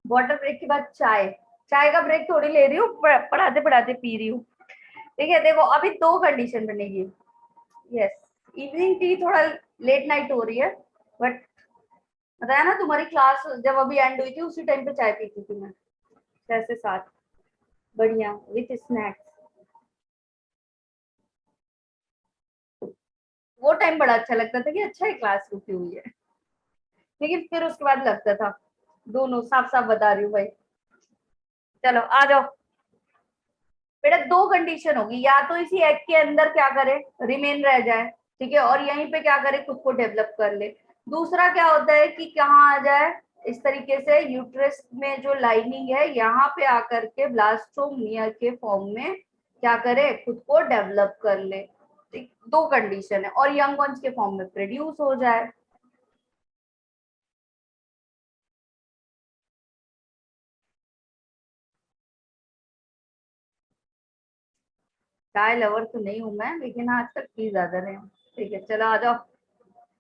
वाटर ब्रेक के बाद चाय, चाय का ब्रेक थोड़ी ले रही हूँ, पढ़ाते पढ़ाते पी रही हूँ। ठीक है, देखो अभी दो कंडीशन बनेगी। यस, इवनिंग टी थोड़ा लेट नाइट हो रही है, बट बताया ना तुम्हारी क्लास जब अभी एंड हुई थी उसी टाइम पे चाय पीती थी मैं, 6 से 7, बढ़िया विथ स्नैक्स। वो टाइम बड़ा अच्छा लगता था कि अच्छा है क्लास रुकी हुई है, लेकिन फिर उसके बाद लगता था, दोनों साफ साफ बता रही हूँ भाई। चलो आ जाओ बेटा, दो कंडीशन होगी, या तो इसी एग के अंदर क्या करे, रिमेन रह जाए, ठीक है, और यहीं पे क्या करे, खुद को डेवलप कर ले। दूसरा क्या होता है कि कहाँ आ जाए, इस तरीके से यूट्रस में जो लाइनिंग है यहाँ पे आकर के ब्लास्टोमिया के फॉर्म में क्या करे, खुद को डेवलप कर ले। दो कंडीशन है, और यंग वंस के फॉर्म में प्रोड्यूस हो जाए। चाय लवर तो नहीं हूं मैं, लेकिन आज तक पी ज्यादा रहे हूँ। ठीक है चलो आ जाओ,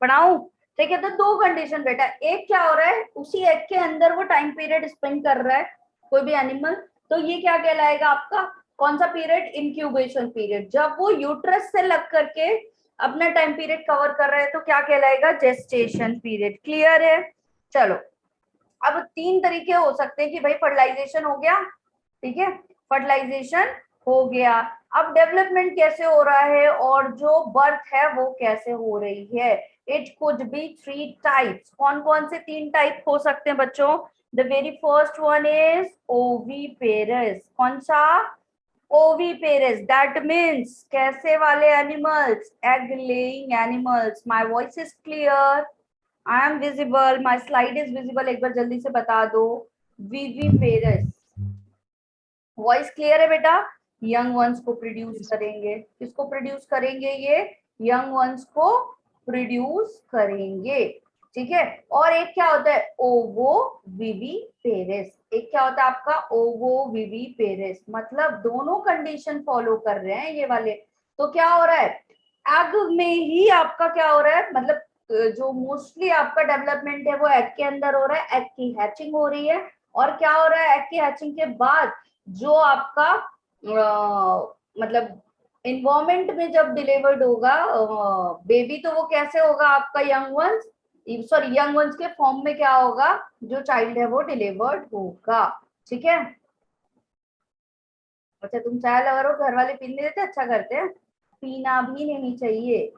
पढ़ाऊं। ठीक है, तो दो कंडीशन बेटा, एक क्या हो रहा है, उसी एग के अंदर वो टाइम पीरियड स्पेंड कर रहा है कोई भी एनिमल, तो ये क्या कहलाएगा आपका, कौन सा पीरियड, इंक्यूबेशन पीरियड। जब वो यूट्रस से लग करके अपना टाइम पीरियड कवर कर रहे हैं तो क्या कहलाएगा, जेस्टेशन पीरियड। क्लियर है। चलो अब तीन तरीके हो सकते हैं कि भाई फर्टिलाइजेशन हो गया, ठीक है, फर्टिलाइजेशन हो गया, अब डेवलपमेंट कैसे हो रहा है और जो बर्थ है वो कैसे हो रही है। It could be 3 types. कौन कौन से 3 टाइप हो सकते हैं बच्चों, the very first one is oviparous. कौन सा, ओवीपेरस, दैट मीन्स कैसे वाले animals, egg laying animals. My voice is clear, I am visible, my slide is visible, एक बार जल्दी से बता दो। विविपेरस, वॉइस क्लियर है बेटा। यंग वंस को प्रोड्यूस Yes. करेंगे, किसको प्रोड्यूस करेंगे, ये यंग वंस को प्रोड्यूस करेंगे, ठीक है। और एक क्या होता है, ओवो विविपेरस, एक क्या होता है आपका, ओवो विविपेरस, मतलब दोनों कंडीशन फॉलो कर रहे हैं ये वाले। तो क्या हो रहा है, एग में ही आपका क्या हो रहा है, मतलब जो मोस्टली आपका डेवलपमेंट है वो एग के अंदर हो रहा है, एग की हैचिंग हो रही है। और क्या हो रहा है, एग की हैचिंग के बाद जो आपका मतलब इन्वायरमेंट में जब डिलीवर्ड होगा बेबी, तो वो कैसे होगा आपका, young ones, sorry young ones के फॉर्म में क्या होगा, जो चाइल्ड है वो डिलीवर्ड होगा, ठीक है। अच्छा तुम चाय लगा रहे हो, घर वाले पीने देते, अच्छा करते हैं, पीना भी नहीं चाहिए।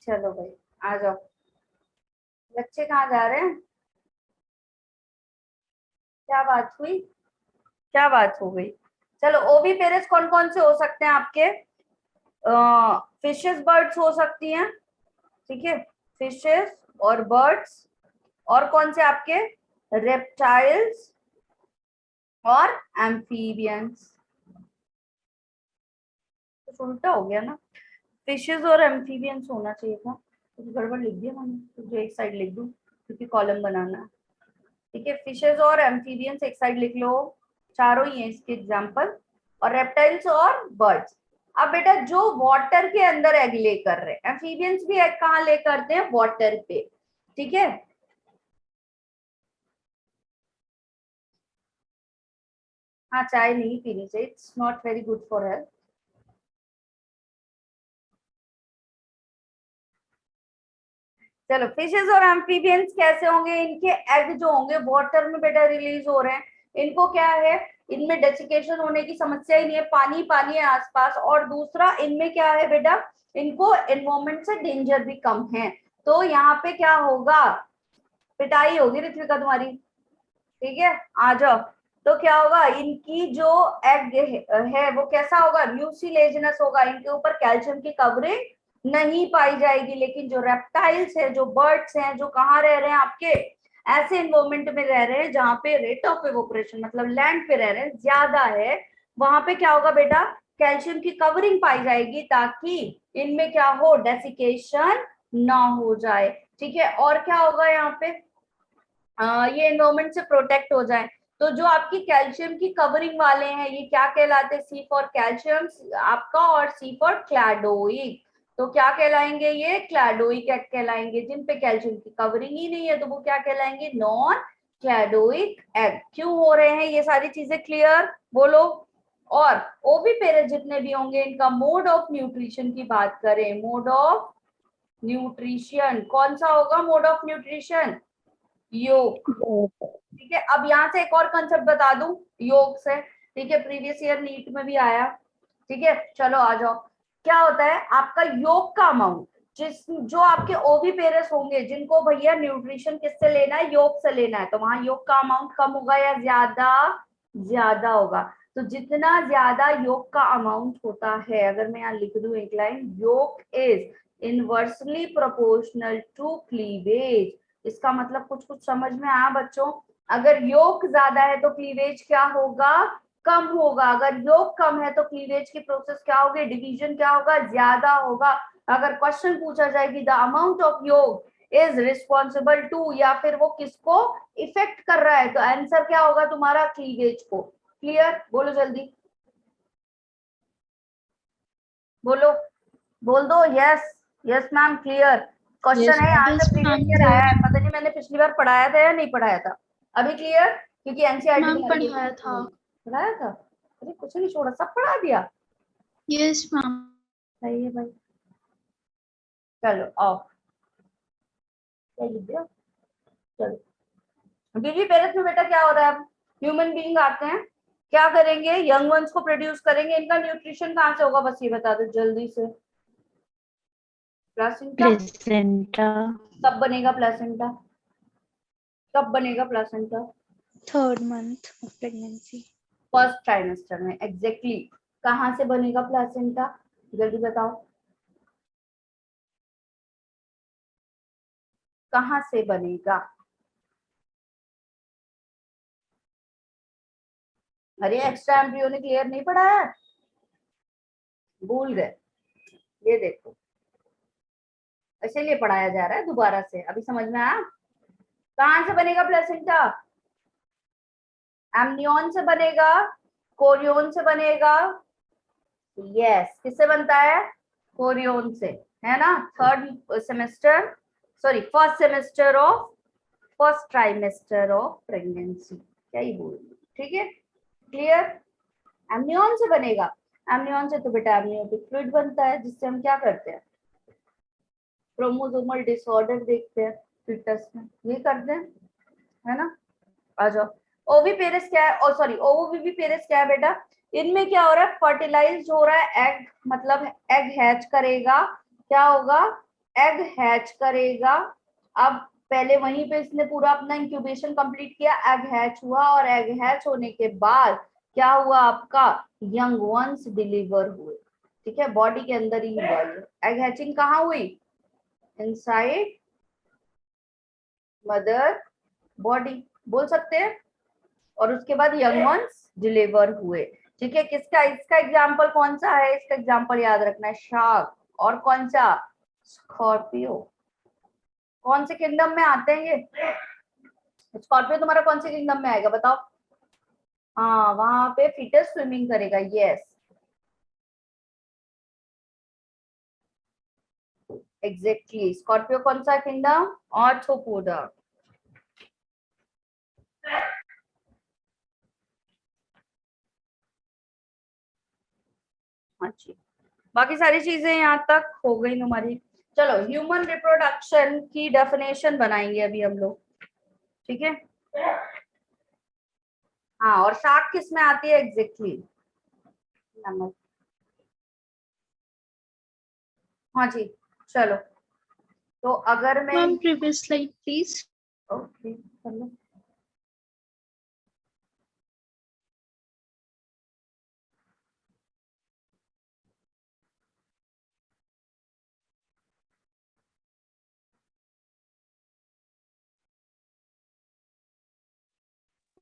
चलो भाई आ जाओ, बच्चे कहाँ जा रहे हैं? क्या बात हुई, क्या बात हो गई? चलो ओवी पेरेंट्स कौन कौन से हो सकते हैं आपके? फिशेस बर्ड्स हो सकती हैं, ठीक है, फिशेस और बर्ड्स। और कौन से आपके? रेप्टाइल्स और एम्फीबियंस। कुछ उल्टा हो गया ना, फिशेस और एम्फीबियंस होना चाहिए था, कुछ गड़बड़ लिख दिया मैंने, तो जो एक साइड लिख दूं क्योंकि कॉलम बनाना है। ठीक है, फिशेस और एम्फीबियंस एक साइड लिख लो, चारों ही है इसके एग्जांपल, और रेप्टाइल्स और बर्ड्स। अब बेटा जो वाटर के अंदर एग ले कर रहे हैं, एम्फीबियंस भी एग कहाँ ले करते हैं? वाटर पे, ठीक है। हाँ चाय नहीं पीनी चाहिए, it's not very good for health. चलो फिशेस और एम्फीबियंस कैसे होंगे? इनके एग जो होंगे वाटर में बेटा रिलीज हो रहे हैं, इनको क्या है, इनमें डेसिकेशन होने की समस्या ही नहीं है, पानी पानी है आसपास। और दूसरा इनमें क्या है बेटा, इनको एनवायरमेंट से डेंजर भी कम है। तो यहाँ पे क्या होगा, पिटाई होगी ऋत्विका तुम्हारी, ठीक है, आ जाओ। तो क्या होगा, इनकी जो एग है वो कैसा होगा? म्यूसिलेजिनस होगा, इनके ऊपर कैल्शियम की कवरिंग नहीं पाई जाएगी। लेकिन जो रेप्टाइल्स है, जो बर्ड्स हैं, जो कहाँ रह रहे हैं आपके, ऐसे इन्वायरमेंट में रह रहे हैं जहां पे रेट ऑफ एवोपरेशन मतलब लैंड पे रह रहे हैं ज्यादा है, वहां पे क्या होगा बेटा, कैल्शियम की कवरिंग पाई जाएगी ताकि इनमें क्या हो, डेसिकेशन ना हो जाए, ठीक है। और क्या होगा यहाँ पे, ये एनवायरमेंट से प्रोटेक्ट हो जाए। तो जो आपकी कैल्शियम की कवरिंग वाले हैं ये क्या कहलाते हैं? सी फॉर कैल्शियम आपका, और सी फॉर क्लैडोइक। तो क्या कहलाएंगे ये? क्लैडोइक एग कहलाएंगे। जिन पे कैल्शियम की कवरिंग ही नहीं है तो वो क्या कहलाएंगे? Non cleidoic egg. क्यों हो रहे हैं ये सारी चीजें? क्लियर बोलो। और ओविपेरस जितने भी होंगे इनका मोड ऑफ न्यूट्रिशन की बात करें, मोड ऑफ न्यूट्रिशन कौन सा होगा? मोड ऑफ न्यूट्रिशन योग, ठीक है। अब यहाँ से एक और कंसेप्ट बता दूं योग से, ठीक है, प्रीवियस ईयर नीट में भी आया, ठीक है। चलो आ जाओ, क्या होता है आपका योग का अमाउंट, जिस जो आपके ओविपेरस होंगे जिनको भैया न्यूट्रिशन किससे लेना है? योग से लेना है, तो वहां योग का अमाउंट कम होगा या ज्यादा? ज्यादा होगा। तो जितना ज्यादा योग का अमाउंट होता है, अगर मैं यहाँ लिख दूं एक line, yolk is inversely proportional to cleavage. इसका मतलब कुछ कुछ समझ में आया बच्चों? अगर योग ज्यादा है तो क्लीवेज क्या होगा? कम होगा। अगर योग कम है तो क्लीवेज की प्रोसेस क्या होगी? डिवीजन क्या होगा? ज्यादा होगा। अगर क्वेश्चन पूछा जाए कि द अमाउंट ऑफ योग इज रिस्पॉन्सिबल टू, या फिर वो किसको इफेक्ट कर रहा है, तो आंसर क्या होगा तुम्हारा? क्लीवेज को। क्लियर? बोलो जल्दी, बोलो, बोल दो yes. Yes ma'am clear. Question है यहाँ से, प्रीवियस ईयर आया है, पता नहीं मैंने पिछली बार पढ़ाया था या नहीं पढ़ाया था। अभी क्लियर? क्योंकि एनसीईआरटी मैम पढ़ाया था। पढ़ाया था, अरे कुछ नहीं छोड़ा, सब पढ़ा दिया। Yes ma'am. सही है भाई, चलो आओ, क्या लिख दिया? चलो बीवी पेरेंट्स में बेटा क्या हो रहा है, अब ह्यूमन बीइंग आते हैं, क्या करेंगे? यंग वंस को प्रोड्यूस करेंगे। इनका न्यूट्रिशन कहाँ से होगा, बस ये बता दो जल्दी से। प्लासेंटा। प्लेसेंटा। कब बनेगा प्लासेंटा? कब बनेगा placenta? 3rd month of pregnancy. First trimester में, एग्जैक्टली। कहाँ से बनेगा प्लासेंटा? जल्दी बताओ, कहाँ से बनेगा? अरे एक्स्ट्रा एम्ब्रियोनिक लेयर नहीं पढ़ाया, भूल गए? ये देखो, इसीलिए पढ़ाया जा रहा है दोबारा से, अभी समझ में आया? कहाँ से बनेगा प्लेसेंटा? एमनियन से बनेगा, कोरियन से बनेगा। यस, किससे बनता है? कोरियन से, है ना। Third semester, sorry first semester of first trimester of pregnancy, क्या ही बोल रही, ठीक है। क्लियर? एमनियन से बनेगा। एमनियन से तो बेटा एमनियोटिक फ्लूइड बनता है, जिससे हम क्या करते हैं? क्रोमोसोमल डिसऑर्डर देखते हैं फीटस में, ये करते हैं, है ना। आ जाओ, ओविपेरस क्या है, सॉरी ओविपेरस क्या है बेटा? इनमें क्या हो रहा है? फर्टिलाइज हो रहा है एग, मतलब एग हैच करेगा, क्या होगा? एग हैच करेगा। अब पहले वहीं पे इसने पूरा अपना इंक्यूबेशन कंप्लीट किया, एग हैच हुआ, और एग हैच होने के बाद क्या हुआ आपका, यंग वंस डिलीवर हुए। ठीक है, बॉडी के अंदर ही हुआ ये। एग हैचिंग कहाँ हुई, इनसाइड मदर बॉडी बोल सकते हैं, और उसके बाद यंग वंस डिलीवर हुए। ठीक है, किसका, इसका एग्जाम्पल कौन सा है, इसका एग्जाम्पल याद रखना है, शार्क। और कौन सा, स्कॉर्पियो। कौन से किंगडम में आते हैं ये, स्कॉर्पियो तुम्हारा कौन से किंगडम में आएगा बताओ। हाँ, वहां पे फीटस स्विमिंग करेगा, यस एग्जैक्टली। स्कॉर्पियो कौन सा किंगडम, ऑर्थोपोडा। हाँ जी, बाकी सारी चीजें यहाँ तक हो गई हमारी। चलो ह्यूमन रिप्रोडक्शन की डेफिनेशन बनाएंगे अभी हम लोग, ठीक है। हाँ, और शार्क किस में आती है एग्जैक्टली, नमक। हाँ जी, चलो तो अगर मैं, Ma'am, previous slide, please. Okay चलो,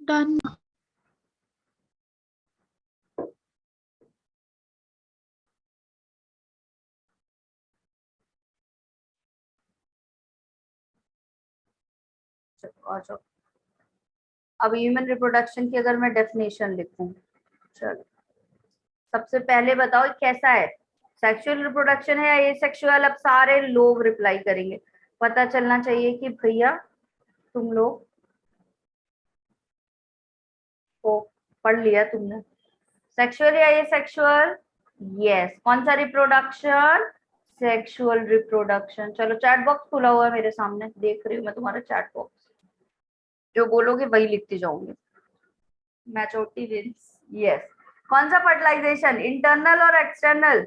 Done. आ जाओ। अब ह्यूमन रिप्रोडक्शन की अगर मैं डेफिनेशन लिखूं, चलो सबसे पहले बताओ कैसा है, सेक्सुअल रिप्रोडक्शन है या ये सेक्सुअल। अब सारे लोग रिप्लाई करेंगे, पता चलना चाहिए कि भैया तुम लोग को पढ़ लिया तुमने। सेक्सुअल या ये सेक्सुअल, यस। कौन सा रिप्रोडक्शन, सेक्सुअल रिप्रोडक्शन। चलो चैट बॉक्स खुला हुआ है मेरे सामने, देख रही हूँ मैं तुम्हारा चैट बॉक्स, जो बोलोगे वही लिखती जाऊंगी। Maturity wins, yes. कौन सा फर्टिलाइजेशन, इंटरनल और एक्सटर्नल,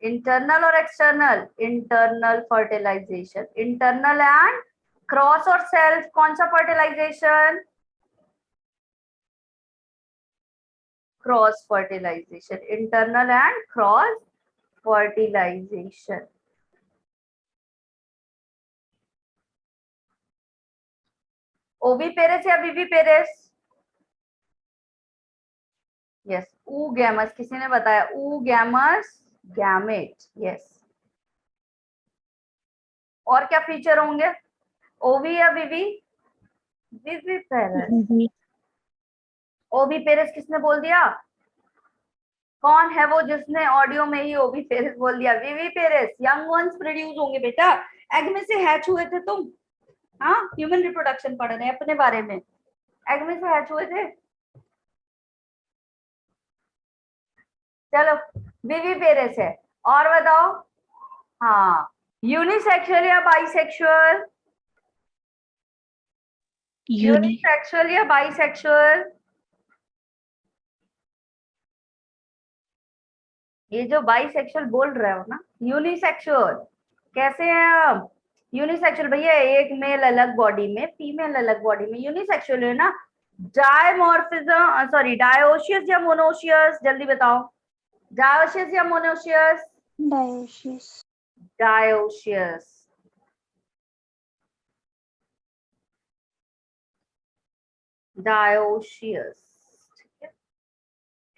इंटरनल और external, internal fertilisation. Internal and cross और सेल्फ, कौन सा fertilisation, cross fertilisation. Internal and cross fertilisation. Oviparous या viviparous, yes. Oogamous, किसी ने बताया, ऊ गैमस गैमेट, यस। और क्या फीचर होंगे, ओवी या वीवी, वीवी पेरेस। ओवी पेरेस किसने बोल दिया, कौन है वो जिसने ऑडियो में ही ओवी पेरेस बोल दिया, वीवी पेरेस। यंग वंस प्रोड्यूस होंगे बेटा, एग में से हैच हुए थे तुम। हाँ, ह्यूमन रिप्रोडक्शन पढ़ रहे हैं अपने बारे में, एग में से हैच हुए थे। चलो वीवी पेरेस है। और बताओ, हाँ, यूनिसेक्सुअल या बाइसेक्सुअल, Uni. यूनिसेक्सुअल या बाइसेक्सुअल। ये जो बाइसेक्सुअल बोल रहे हो ना, यूनिसेक्सुअल कैसे हैं हम, यूनिसेक्सुअल भैया एक मेल अलग बॉडी में, फीमेल अलग बॉडी में, यूनिसेक्सुअल है ना। डायमॉर्फिज्म, सॉरी डायोशियस या मोनोशियस, जल्दी बताओ, डायोशियस या monoecious, Dioecious. Dioecious, dioecious.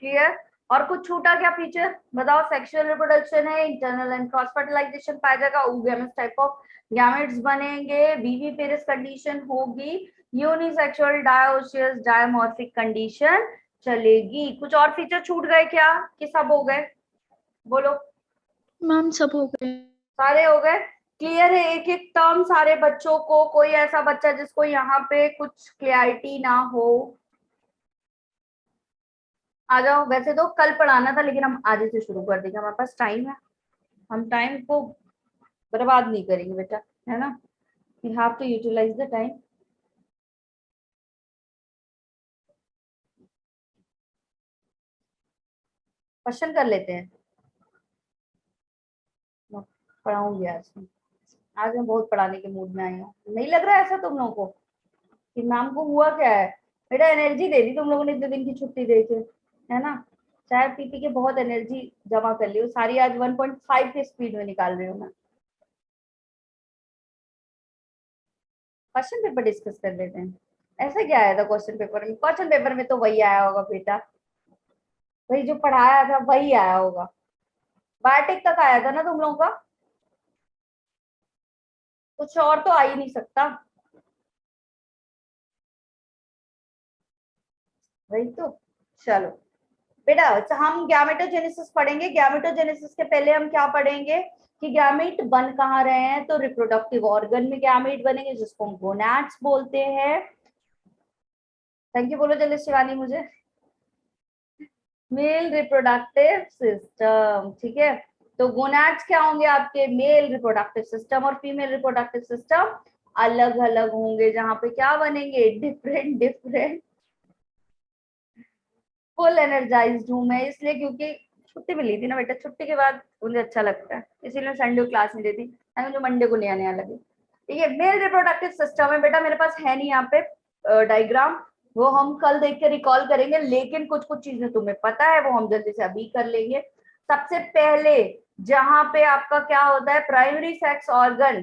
Clear. और कुछ छूटा क्या फीचर बताओ, सेक्सुअल रिप्रोडक्शन है, इंटरनल एंड क्रॉस फर्टिलाइजेशन पाया जाएगा, oogamous टाइप ऑफ गैमेट्स बनेंगे, वीवी पेरेस कंडीशन होगी, यूनिसेक्सुअल डायोशियस डायमॉर्फिक कंडीशन चलेगी। कुछ और फीचर छूट गए क्या, कि सब हो गए, बोलो। Ma'am, सब हो गए. सारे हो गए, क्लियर है। एक एक टर्म सारे बच्चों को, कोई ऐसा बच्चा जिसको यहाँ पे कुछ क्लैरिटी ना हो, आ जाओ। वैसे तो कल पढ़ाना था लेकिन हम आज ही से शुरू कर देंगे, हमारे पास टाइम है, हम टाइम को बर्बाद नहीं करेंगे बेटा, है ना। We have to utilise the time. Question कर लेते हैं। पढ़ाऊंगी आज मैं बहुत पढ़ाने के मूड में आई हूँ। नहीं लग रहा है ऐसा तुम लोगों को कि मैम को हुआ क्या है? बेटा एनर्जी दे दी तुम लोगों ने इतने दिन की छुट्टी दे के, है ना? चाय पी पी के बहुत एनर्जी जमा कर ली हो सारी, आज 1.5 के स्पीड में निकाल रही हूँ मैं। क्वेश्चन पेपर डिस्कस कर लेते हैं। ऐसा क्या आया था क्वेश्चन पेपर में? क्वेश्चन पेपर में तो वही आया होगा बेटा, वही जो पढ़ाया था वही आया होगा। बायोटेक तक आया था ना तुम लोगों का? कुछ और तो आ ही नहीं सकता। वही तो। चलो बेटा, हम गैमेटोजेनेसिस पढ़ेंगे। गैमेटोजेनेसिस के पहले हम क्या पढ़ेंगे कि गैमेट बन कहाँ रहे हैं? तो रिप्रोडक्टिव ऑर्गन में गैमेट बनेंगे जिसको हम गोनैड्स बोलते हैं। थैंक यू बोलो जल्दी शिवानी मुझे। मेल रिप्रोडक्टिव सिस्टम, ठीक है। तो गोनैड्स क्या होंगे आपके? मेल रिप्रोडक्टिव सिस्टम और फीमेल रिप्रोडक्टिव सिस्टम अलग अलग होंगे, जहां पे क्या बनेंगे? Different different. फुल एनर्जाइज्ड हूँ मैं इसलिए क्योंकि छुट्टी मिली थी ना बेटा, छुट्टी के बाद मुझे अच्छा लगता है, इसीलिए संडे को क्लास नहीं देती, मुझे मंडे को नया नया लगे। ठीक है, मेल रिप्रोडक्टिव सिस्टम है बेटा, मेरे पास है नहीं यहाँ पे डायग्राम, वो हम कल देख के रिकॉल करेंगे, लेकिन कुछ कुछ चीजें तुम्हें पता है वो हम जल्दी से अभी कर लेंगे। सबसे पहले जहां पे आपका क्या होता है? प्राइमरी सेक्स ऑर्गन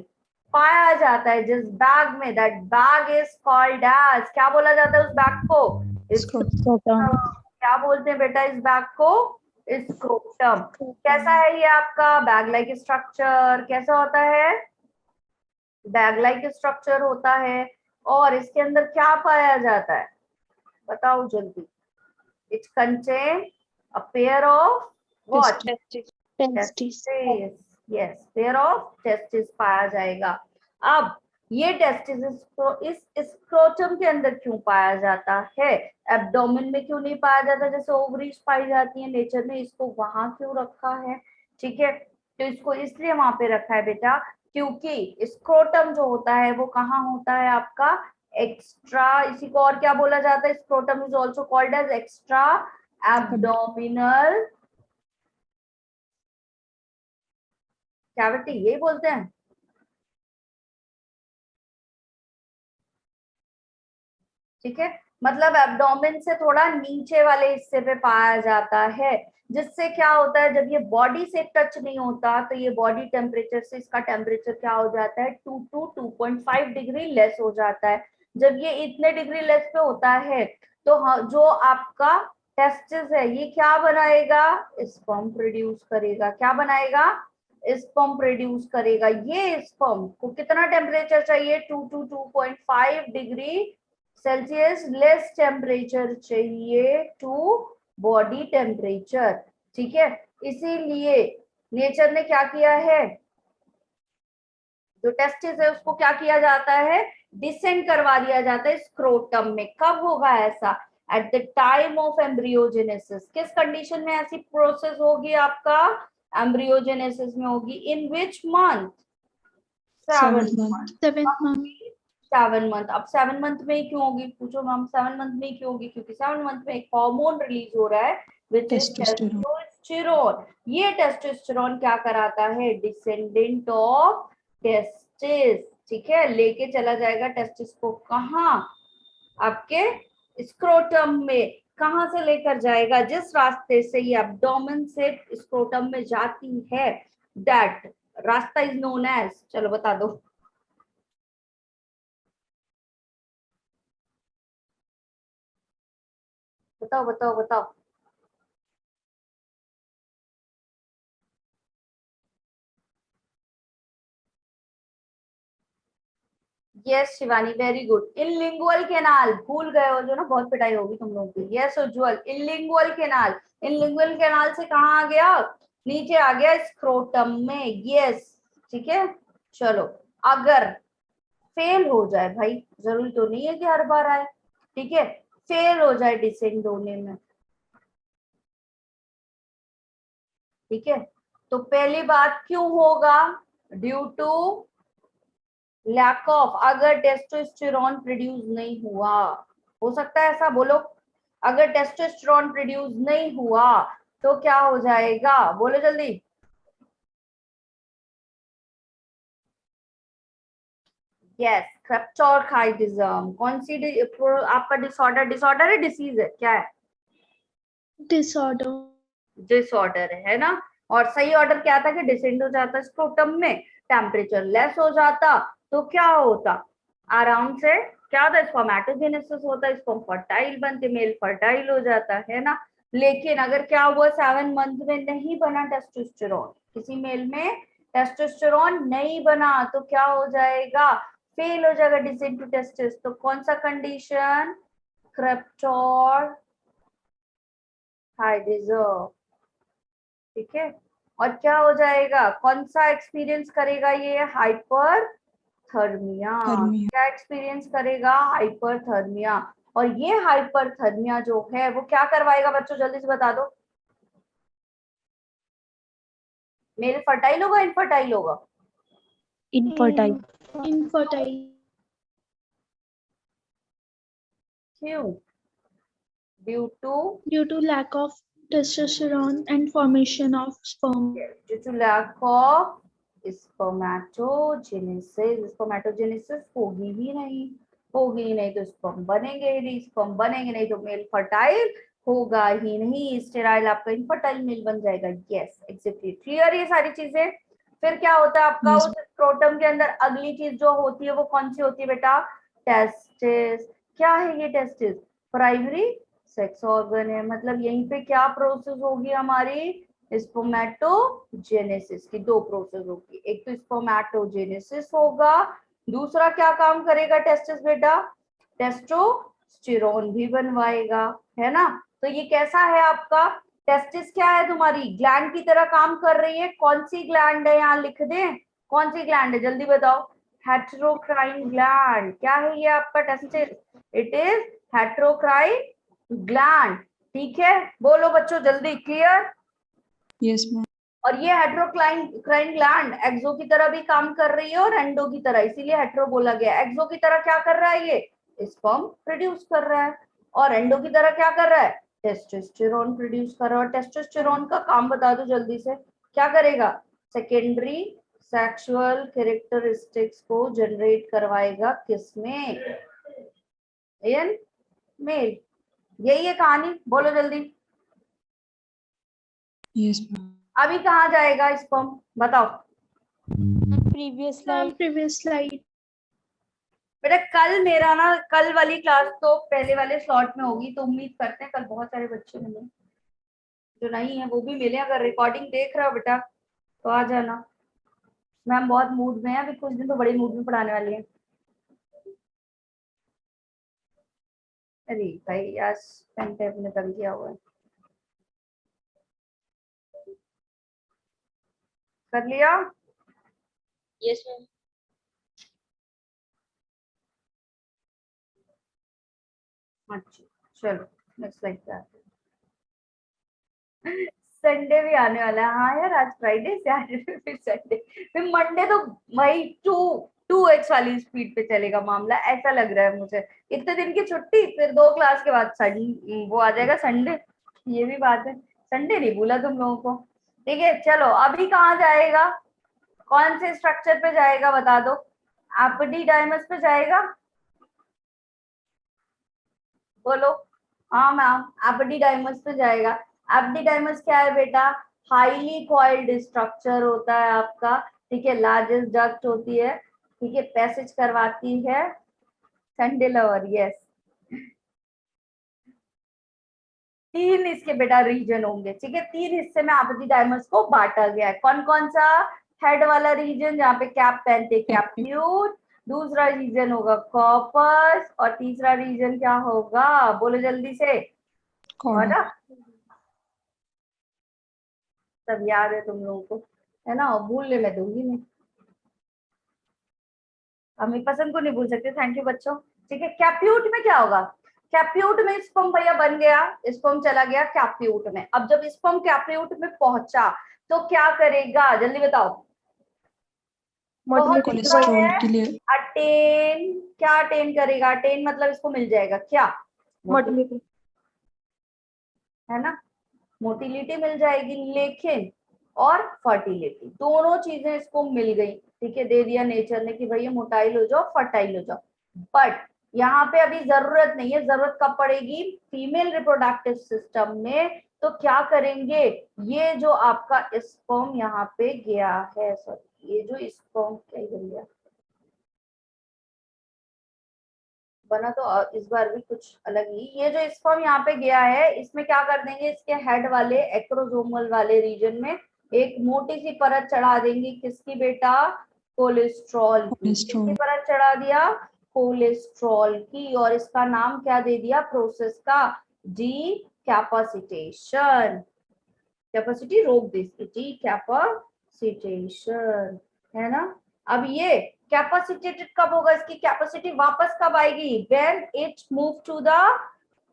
पाया जाता है जिस बैग में, that bag is called as, क्या बोला जाता है उस बैग को? Scrotum. क्या बोलते हैं बेटा इस बैग को? स्क्रोटम। कैसा है ये आपका बैग लाइक स्ट्रक्चर? कैसा होता है? बैग लाइक स्ट्रक्चर होता है। और इसके अंदर क्या पाया जाता है? बताओ जल्दी। It contain a pair of what? Testes. Testis. Yes, pair of testis पाया जाएगा। अब ये टेस्टिस इस स्क्रोटम के अंदर क्यों पाया जाता है? एब्डोमेन में क्यों नहीं पाया जाता जैसे ओवरीज पाई जाती है? नेचर ने इसको वहां क्यों रखा है? ठीक है, तो इसको इसलिए वहां पे रखा है बेटा क्योंकि स्क्रोटम जो होता है वो कहाँ होता है आपका? एक्स्ट्रा, इसी को और क्या बोला जाता है? Scrotum is also called as extra abdominal cavity, यही बोलते हैं। ठीक है, मतलब एब्डोमेन से थोड़ा नीचे वाले हिस्से पे पाया जाता है, जिससे क्या होता है जब ये बॉडी से टच नहीं होता तो ये बॉडी टेम्परेचर से इसका टेम्परेचर क्या हो जाता है? 2 to 2.5 डिग्री लेस हो जाता है। जब ये इतने डिग्री लेस पे होता है तो जो आपका टेस्टिस है ये क्या बनाएगा? स्पर्म प्रोड्यूस करेगा। क्या बनाएगा? स्पर्म प्रोड्यूस करेगा। ये स्पर्म को कितना टेम्परेचर चाहिए? 2 to 2.5 degree Celsius less temperature चाहिए टू बॉडी टेम्परेचर। ठीक है, इसीलिए नेचर ने क्या किया है? जो टेस्टिस है उसको क्या किया जाता है? डिसेंड करवा दिया जाता है स्क्रोटम में। कब होगा ऐसा? At the time of embryogenesis. किस कंडीशन में ऐसी प्रोसेस होगी आपका? एम्ब्रियोजेनेसिस में होगी। In which month? 7th month। 7th month. 7 month. अब 7 मंथ में ही क्यों होगी? पूछो मैम 7 मंथ में ही क्यों होगी? क्योंकि 7 मंथ में एक हार्मोन रिलीज हो रहा है विच इज टेस्टोस्टेरोन। ये टेस्टोस्टेरोन क्या कराता है? डिसेंडेंट ऑफ टेस्टिस, ठीक है, लेके चला जाएगा टेस्टिस को कहाँ? आपके स्क्रोटम में। कहाँ से लेकर जाएगा? जिस रास्ते से ये एब्डोमेन से स्क्रोटम में जाती है, दैट रास्ता इज नोन एज, चलो बता दो। बताओ बताओ बताओ। Yes Shivani, very good. Inguinal canal भूल गए हो जो ना, बहुत पिटाई होगी तुम लोगों की। यस उज्जवल, इनलिंगुअल कैनाल। इनलिंगुअल कैनाल से कहाँ आ गया? नीचे आ गया स्क्रोटम में। यस, ठीक है। चलो, अगर फेल हो जाए भाई, जरूरी तो नहीं है कि हर बार आए, ठीक है, फेल हो जाए डिसेंड होने में, ठीक है, तो पहली बात क्यों होगा? ड्यू टू लैक ऑफ, अगर टेस्टोस्टेरोन प्रोड्यूस नहीं हुआ, हो सकता है ऐसा, बोलो। अगर टेस्टोस्टेरोन प्रोड्यूस नहीं हुआ तो क्या हो जाएगा? बोलो जल्दी। यस, क्रेप्टोरकाइटिज्म। कौन सी आपका डिसऑर्डर है, डिसीज है, क्या है? Disorder. डिसऑर्डर है ना। और सही ऑर्डर क्या था कि डिसेंड हो जाता स्क्रोटम में, टेम्परेचर लेस हो जाता, तो क्या होता? आराम से क्या होता? स्पर्मेटोजेनेसिस होता, स्पर्म फर्टाइल बनते, मेल फर्टाइल हो जाता है ना। लेकिन अगर क्या हुआ 7 मंथ में नहीं बना टेस्टोस्टेरोन, किसी मेल में टेस्टोस्टेरोन नहीं बना, तो क्या हो जाएगा? फेल हो जाएगा डिसेंड टू टेस्टिस। तो कौन सा कंडीशन? क्रेप्टोर हाइडिज्म। ठीक है। और क्या हो जाएगा? कौन सा एक्सपीरियंस करेगा ये? हाइपरथर्मिया। थर्मिया। क्या एक्सपीरियंस करेगा? हाइपरथर्मिया। और ये हाइपरथर्मिया जो है वो क्या करवाएगा बच्चों, जल्दी से बता दो। मेल फर्टाइल होगा, इनफर्टाइल होगा? Infertile. Infertile. क्यों? Due to Due to lack of testosterone and formation of sperm. Due to lack of spermatogenesis. Spermatogenesis होगी ही नहीं, होगी ही नहीं तो स्पर्म बनेंगे ही नहीं, स्पर्म बनेंगे नहीं तो मेल फर्टाइल होगा ही नहीं, स्टेराइल आपका इनफर्टाइल मेल बन जाएगा। यस एग्जैक्टली, क्लियर ये सारी चीजें। फिर क्या होता है आपका Yes. उस स्क्रोटम के अंदर? अगली चीज जो होती है वो कौन सी होती है बेटा? टेस्टिस। क्या है ये टेस्टिस? प्राइमरी सेक्स ऑर्गन है। मतलब यहीं पे क्या प्रोसेस होगी हमारी? स्पर्मेटोजेनेसिस की 2 प्रोसेस होगी। एक तो स्पर्मेटोजेनेसिस होगा, दूसरा क्या काम करेगा टेस्टिस बेटा? टेस्टोस्टेरोन भी बनवाएगा, है ना। तो ये कैसा है आपका टेस्टिस? क्या है तुम्हारी? ग्लैंड की तरह काम कर रही है। कौन सी ग्लैंड है? यहाँ लिख दें, कौन सी ग्लैंड है जल्दी बताओ? Heterocrine gland. क्या है ये आपका testis? It is heterocrine gland. ठीक है, बोलो बच्चों जल्दी, क्लियर? Yes, ma'am. और ये हेटेरोक्राइन ग्लैंड एक्सो की तरह भी काम कर रही है और एंडो की तरह, इसीलिए हेटेरो बोला गया। एक्सो की तरह क्या कर रहा है? ये स्पर्म प्रोड्यूस कर रहा है। और एंडो की तरह क्या कर रहा है? टेस्टोस्टेरोन प्रोड्यूस कर रहा है। और टेस्टोस्टेरोन का काम बता दो जल्दी से, क्या करेगा? सेकेंडरी सेक्सुअल कैरेक्टरिस्टिक्स को जनरेट करवाएगा, किसमें? In male. यही है कहानी, बोलो जल्दी। Yes, ma'am. अभी कहाँ जाएगा स्पर्म, बताओ? Previous Ma'am, slide. previous slide. बेटा कल मेरा ना, कल वाली क्लास तो पहले वाले स्लॉट में होगी, तो उम्मीद करते हैं कल बहुत सारे बच्चे मिले, जो नहीं है वो भी मिले। अगर रिकॉर्डिंग देख रहे हो बेटा तो आ जाना। मैम बहुत मूड में है, अभी कुछ दिन तो बड़े मूड में पढ़ाने वाली है। अरे भाई आज पेन टेप ने तंग किया हुआ है। कर लिया? Yes, ma'am. अच्छा चलो नेक्स्ट लाइक दैट। संडे भी आने वाला है। हाँ यार आज फ्राइडे से आज फिर संडे, फिर मंडे तो वही 2x वाली स्पीड पे चलेगा मामला, ऐसा लग रहा है मुझे। इतने दिन की छुट्टी, फिर 2 क्लास के बाद वो आ जाएगा संडे। ये भी बात है, संडे नहीं भूला तुम लोगों को। ठीक है चलो, अभी कहाँ जाएगा? कौन से स्ट्रक्चर पे जाएगा बता दो? एपिडिडाइमस पे जाएगा, बोलो। हाँ मैम, एपिडिडाइमस पे जाएगा। एपिडिडाइमस क्या है बेटा? हाईली कॉइल्ड स्ट्रक्चर होता है आपका, ठीक है। लार्जेस्ट डक्ट होती है, ठीक है, पैसेज करवाती है। Sunday lover, yes. 3 इसके बेटा रीजन होंगे, ठीक है। 3 हिस्से में एपिडिडाइमस को बांटा गया है। कौन कौन सा? हेड वाला रीजन जहाँ पे कैप पहनते, कैप्यूट। दूसरा रीजन होगा कॉर्पस, और तीसरा रीजन क्या होगा? बोलो जल्दी से। Corda. और सब याद है तुम लोगों को, है ना? और भूलने मैं दूंगी नहीं, हमें पसंद को नहीं भूल सकते। थैंक यू बच्चों। ठीक है, कैप्यूट में क्या होगा? कैप्यूट में स्पर्म भैया बन गया, स्पर्म चला गया कैप्यूट में। अब जब स्पर्म कैप्यूट में पहुंचा तो क्या करेगा जल्दी बताओ? बहुत कोलेस्ट्रॉल के लिए अटेन। क्या अटेन करेगा? अटेन मतलब इसको मिल जाएगा क्या? मोटिलिटी। है ना, मोटिलिटी मिल जाएगी, लेकिन और फर्टिलिटी, दोनों चीजें इसको मिल गई। ठीक है, दे दिया नेचर ने कि भाई ये मोटाइल हो जाओ, फर्टाइल हो जाओ। बट यहाँ पे अभी जरूरत नहीं है, जरूरत कब पड़ेगी, फीमेल रिप्रोडक्टिव सिस्टम में। तो क्या करेंगे, ये जो आपका स्पर्म यहाँ पे गया है, सॉरी ये जो स्पर्म क्या गया बना, तो इस बार भी कुछ अलग ही, ये जो स्पर्म यहाँ पे गया है इसमें क्या कर देंगे, इसके हेड वाले एक्रोसोमल वाले रीजन में एक मोटी सी परत चढ़ा देंगे, किसकी बेटा, कोलेस्ट्रॉल की। किसकी परत चढ़ा दिया, कोलेस्ट्रॉल की, और इसका नाम क्या दे दिया प्रोसेस का, डी कैपेसिटेशन। कैपेसिटी रोक दी, डी कैपेसिटेशन, है ना। अब ये कैपेसिटेटेड कब होगा, इसकी कैपेसिटी वापस कब आएगी, when it move to the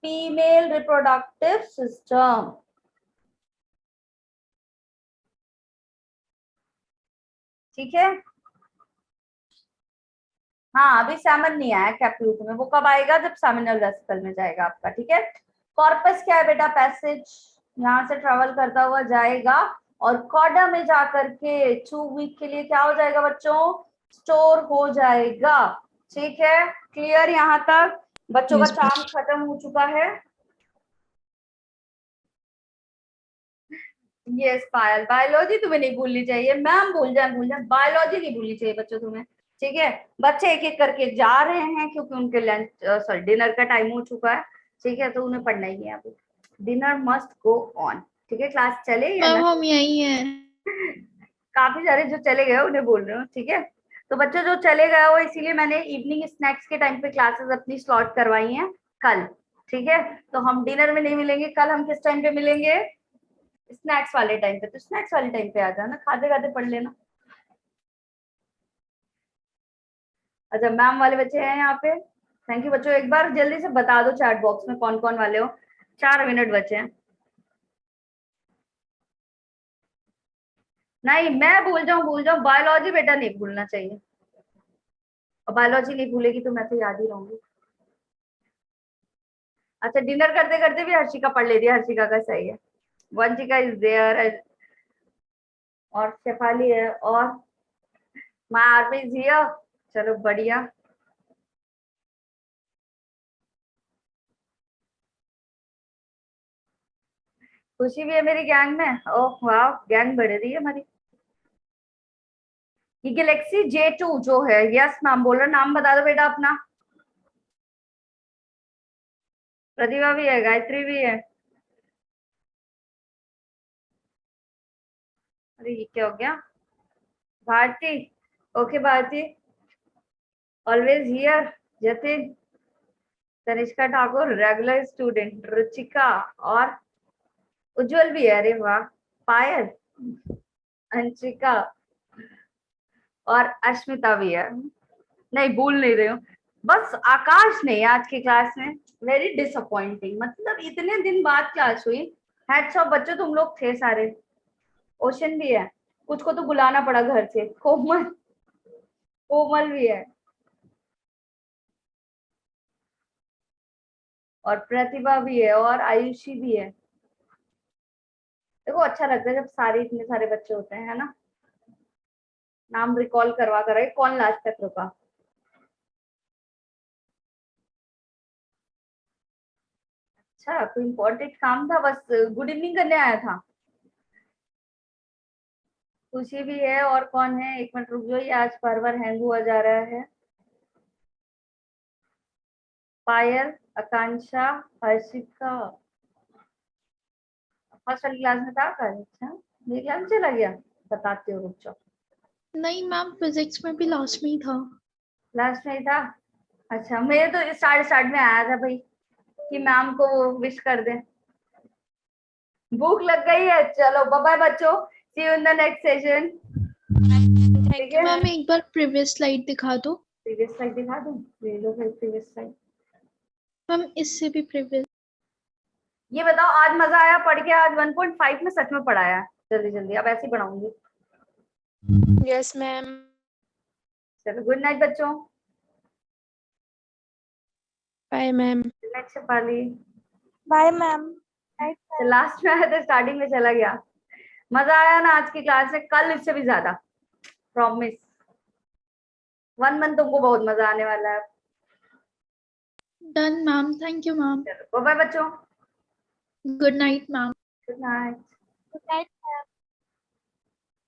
female reproductive system. ठीक है, हाँ अभी सैमन नहीं आया कैप्यूट में, वो कब आएगा, जब सेमिनल वेसिकल में जाएगा आपका। ठीक है, कॉर्पस क्या है बेटा, पैसेज, यहाँ से ट्रेवल करता हुआ जाएगा और कॉर्डा में जाकर के 2 वीक के लिए क्या हो जाएगा बच्चों, स्टोर हो जाएगा। ठीक है, क्लियर यहाँ तक बच्चों का चार्म खत्म हो चुका है। यस पायल, बायोलॉजी तुम्हें नहीं भूलनी चाहिए, मैम भूल जाए बायोलॉजी नहीं भूलनी चाहिए बच्चों तुम्हें। ठीक है, बच्चे एक एक करके जा रहे हैं क्योंकि उनके लंच सॉरी डिनर का टाइम हो चुका है। ठीक है, तो उन्हें पढ़ना ही है अभी, डिनर मस्ट गो ऑन। ठीक है, क्लास चले या ना, हम यही है। काफी सारे जो चले गए उन्हें बोल रहे हो। ठीक है, तो बच्चों जो चले गए हो, इसीलिए मैंने इवनिंग स्नैक्स के टाइम पे क्लासेस अपनी स्लॉट करवाई हैं कल। ठीक है, तो हम डिनर में नहीं मिलेंगे कल, हम किस टाइम पे मिलेंगे, स्नैक्स वाले टाइम पे। तो स्नैक्स वाले टाइम पे आ जाना, खाते खाते पढ़ लेना। अच्छा मैम वाले बच्चे हैं यहाँ पे, थैंक यू बच्चों। एक बार जल्दी से बता दो चैट बॉक्स में कौन कौन वाले हो, 4 मिनट बचे हैं। नहीं मैं भूल जाऊं, बायोलॉजी बेटा नहीं भूलना चाहिए, और बायोलॉजी नहीं भूलेगी तो मैं तो याद ही रहूंगी। अच्छा डिनर करते करते भी हर्षिका पढ़ लेती है, हर्षिका का सही है, वंशिका इज देयर, और शेफाली है, और माय आर्मी इज हियर। चलो बढ़िया, खुशी भी है मेरी गैंग में, ओह वाह गैंग बढ़ रही है हमारी। ये गैलेक्सी J2 जो है, यस मैम बोल रहे, नाम बता दो बेटा अपना। प्रतिभा भी है, गायत्री भी है, अरे ये क्या हो गया, Bharti, okay Bharti always here, Jatin, Tanishka Thakur regular student, Ruchika और उज्जवल भी है, अरे वाह, पायल, अंशिका और अश्मिता भी है, नहीं भूल नहीं रही हूँ। बस आकाश नहीं आज की क्लास में, वेरी डिसअपॉइंटिंग, मतलब इतने दिन बाद क्लास हुई। हेड्स ऑफ बच्चों तुम लोग थे सारे, ओशन भी है, कुछ को तो बुलाना पड़ा घर से, कोमल, कोमल भी है, और प्रतिभा भी है, और आयुषी भी है। देखो अच्छा लगता है जब सारे इतने सारे बच्चे होते हैं, है ना। नाम रिकॉल करवा कर कौन लास्ट तक रुका, अच्छा कोई इम्पोर्टेंट काम था, बस गुड इवनिंग करने आया था। खुशी भी है, और कौन है, एक मिनट रुक जाओ, ये आज बार बार हैंग हुआ जा रहा है। पायल, आकांक्षा, हर्षिका, फर्स्ट वाली क्लास में था कल, अच्छा मेरी क्लास में चला गया, बताती हूँ रुक जाओ। नहीं मैम, फिजिक्स में भी लास्ट में ही था। लास्ट में ही था, अच्छा मेरे तो स्टार्ट में आया था भाई कि मैम को विश कर दे। भूख लग गई है, चलो बाय बाय बच्चों, see you in the next session. Thank you ma'am, एक बार प्रीवियस स्लाइड दिखा दो। प्रीवियस स्लाइड दिखा दूं, ले लो फिर प्रीवियस स्लाइड। मैम इससे भी प्रीवियस। ये बताओ आज मजा आया पढ़ के, आज 1.5 में सच में पढ़ाया, जल्दी जल्दी अब ऐसे ही पढ़ाऊंगी। Yes ma'am. चलो गुड नाइट बच्चों, bye ma'am. Good night Shefali. Bye ma'am. Last में आया था, स्टार्टिंग में चला गया। मजा आया ना आज की क्लास में, कल इससे भी ज्यादा, प्रॉमिस। 1 मंथ तुमको बहुत मजा आने वाला है। Done, ma'am. Thank you, ma'am. चलो बाय बाय बच्चों, Good night, ma'am. Good night. Good night, ma'am.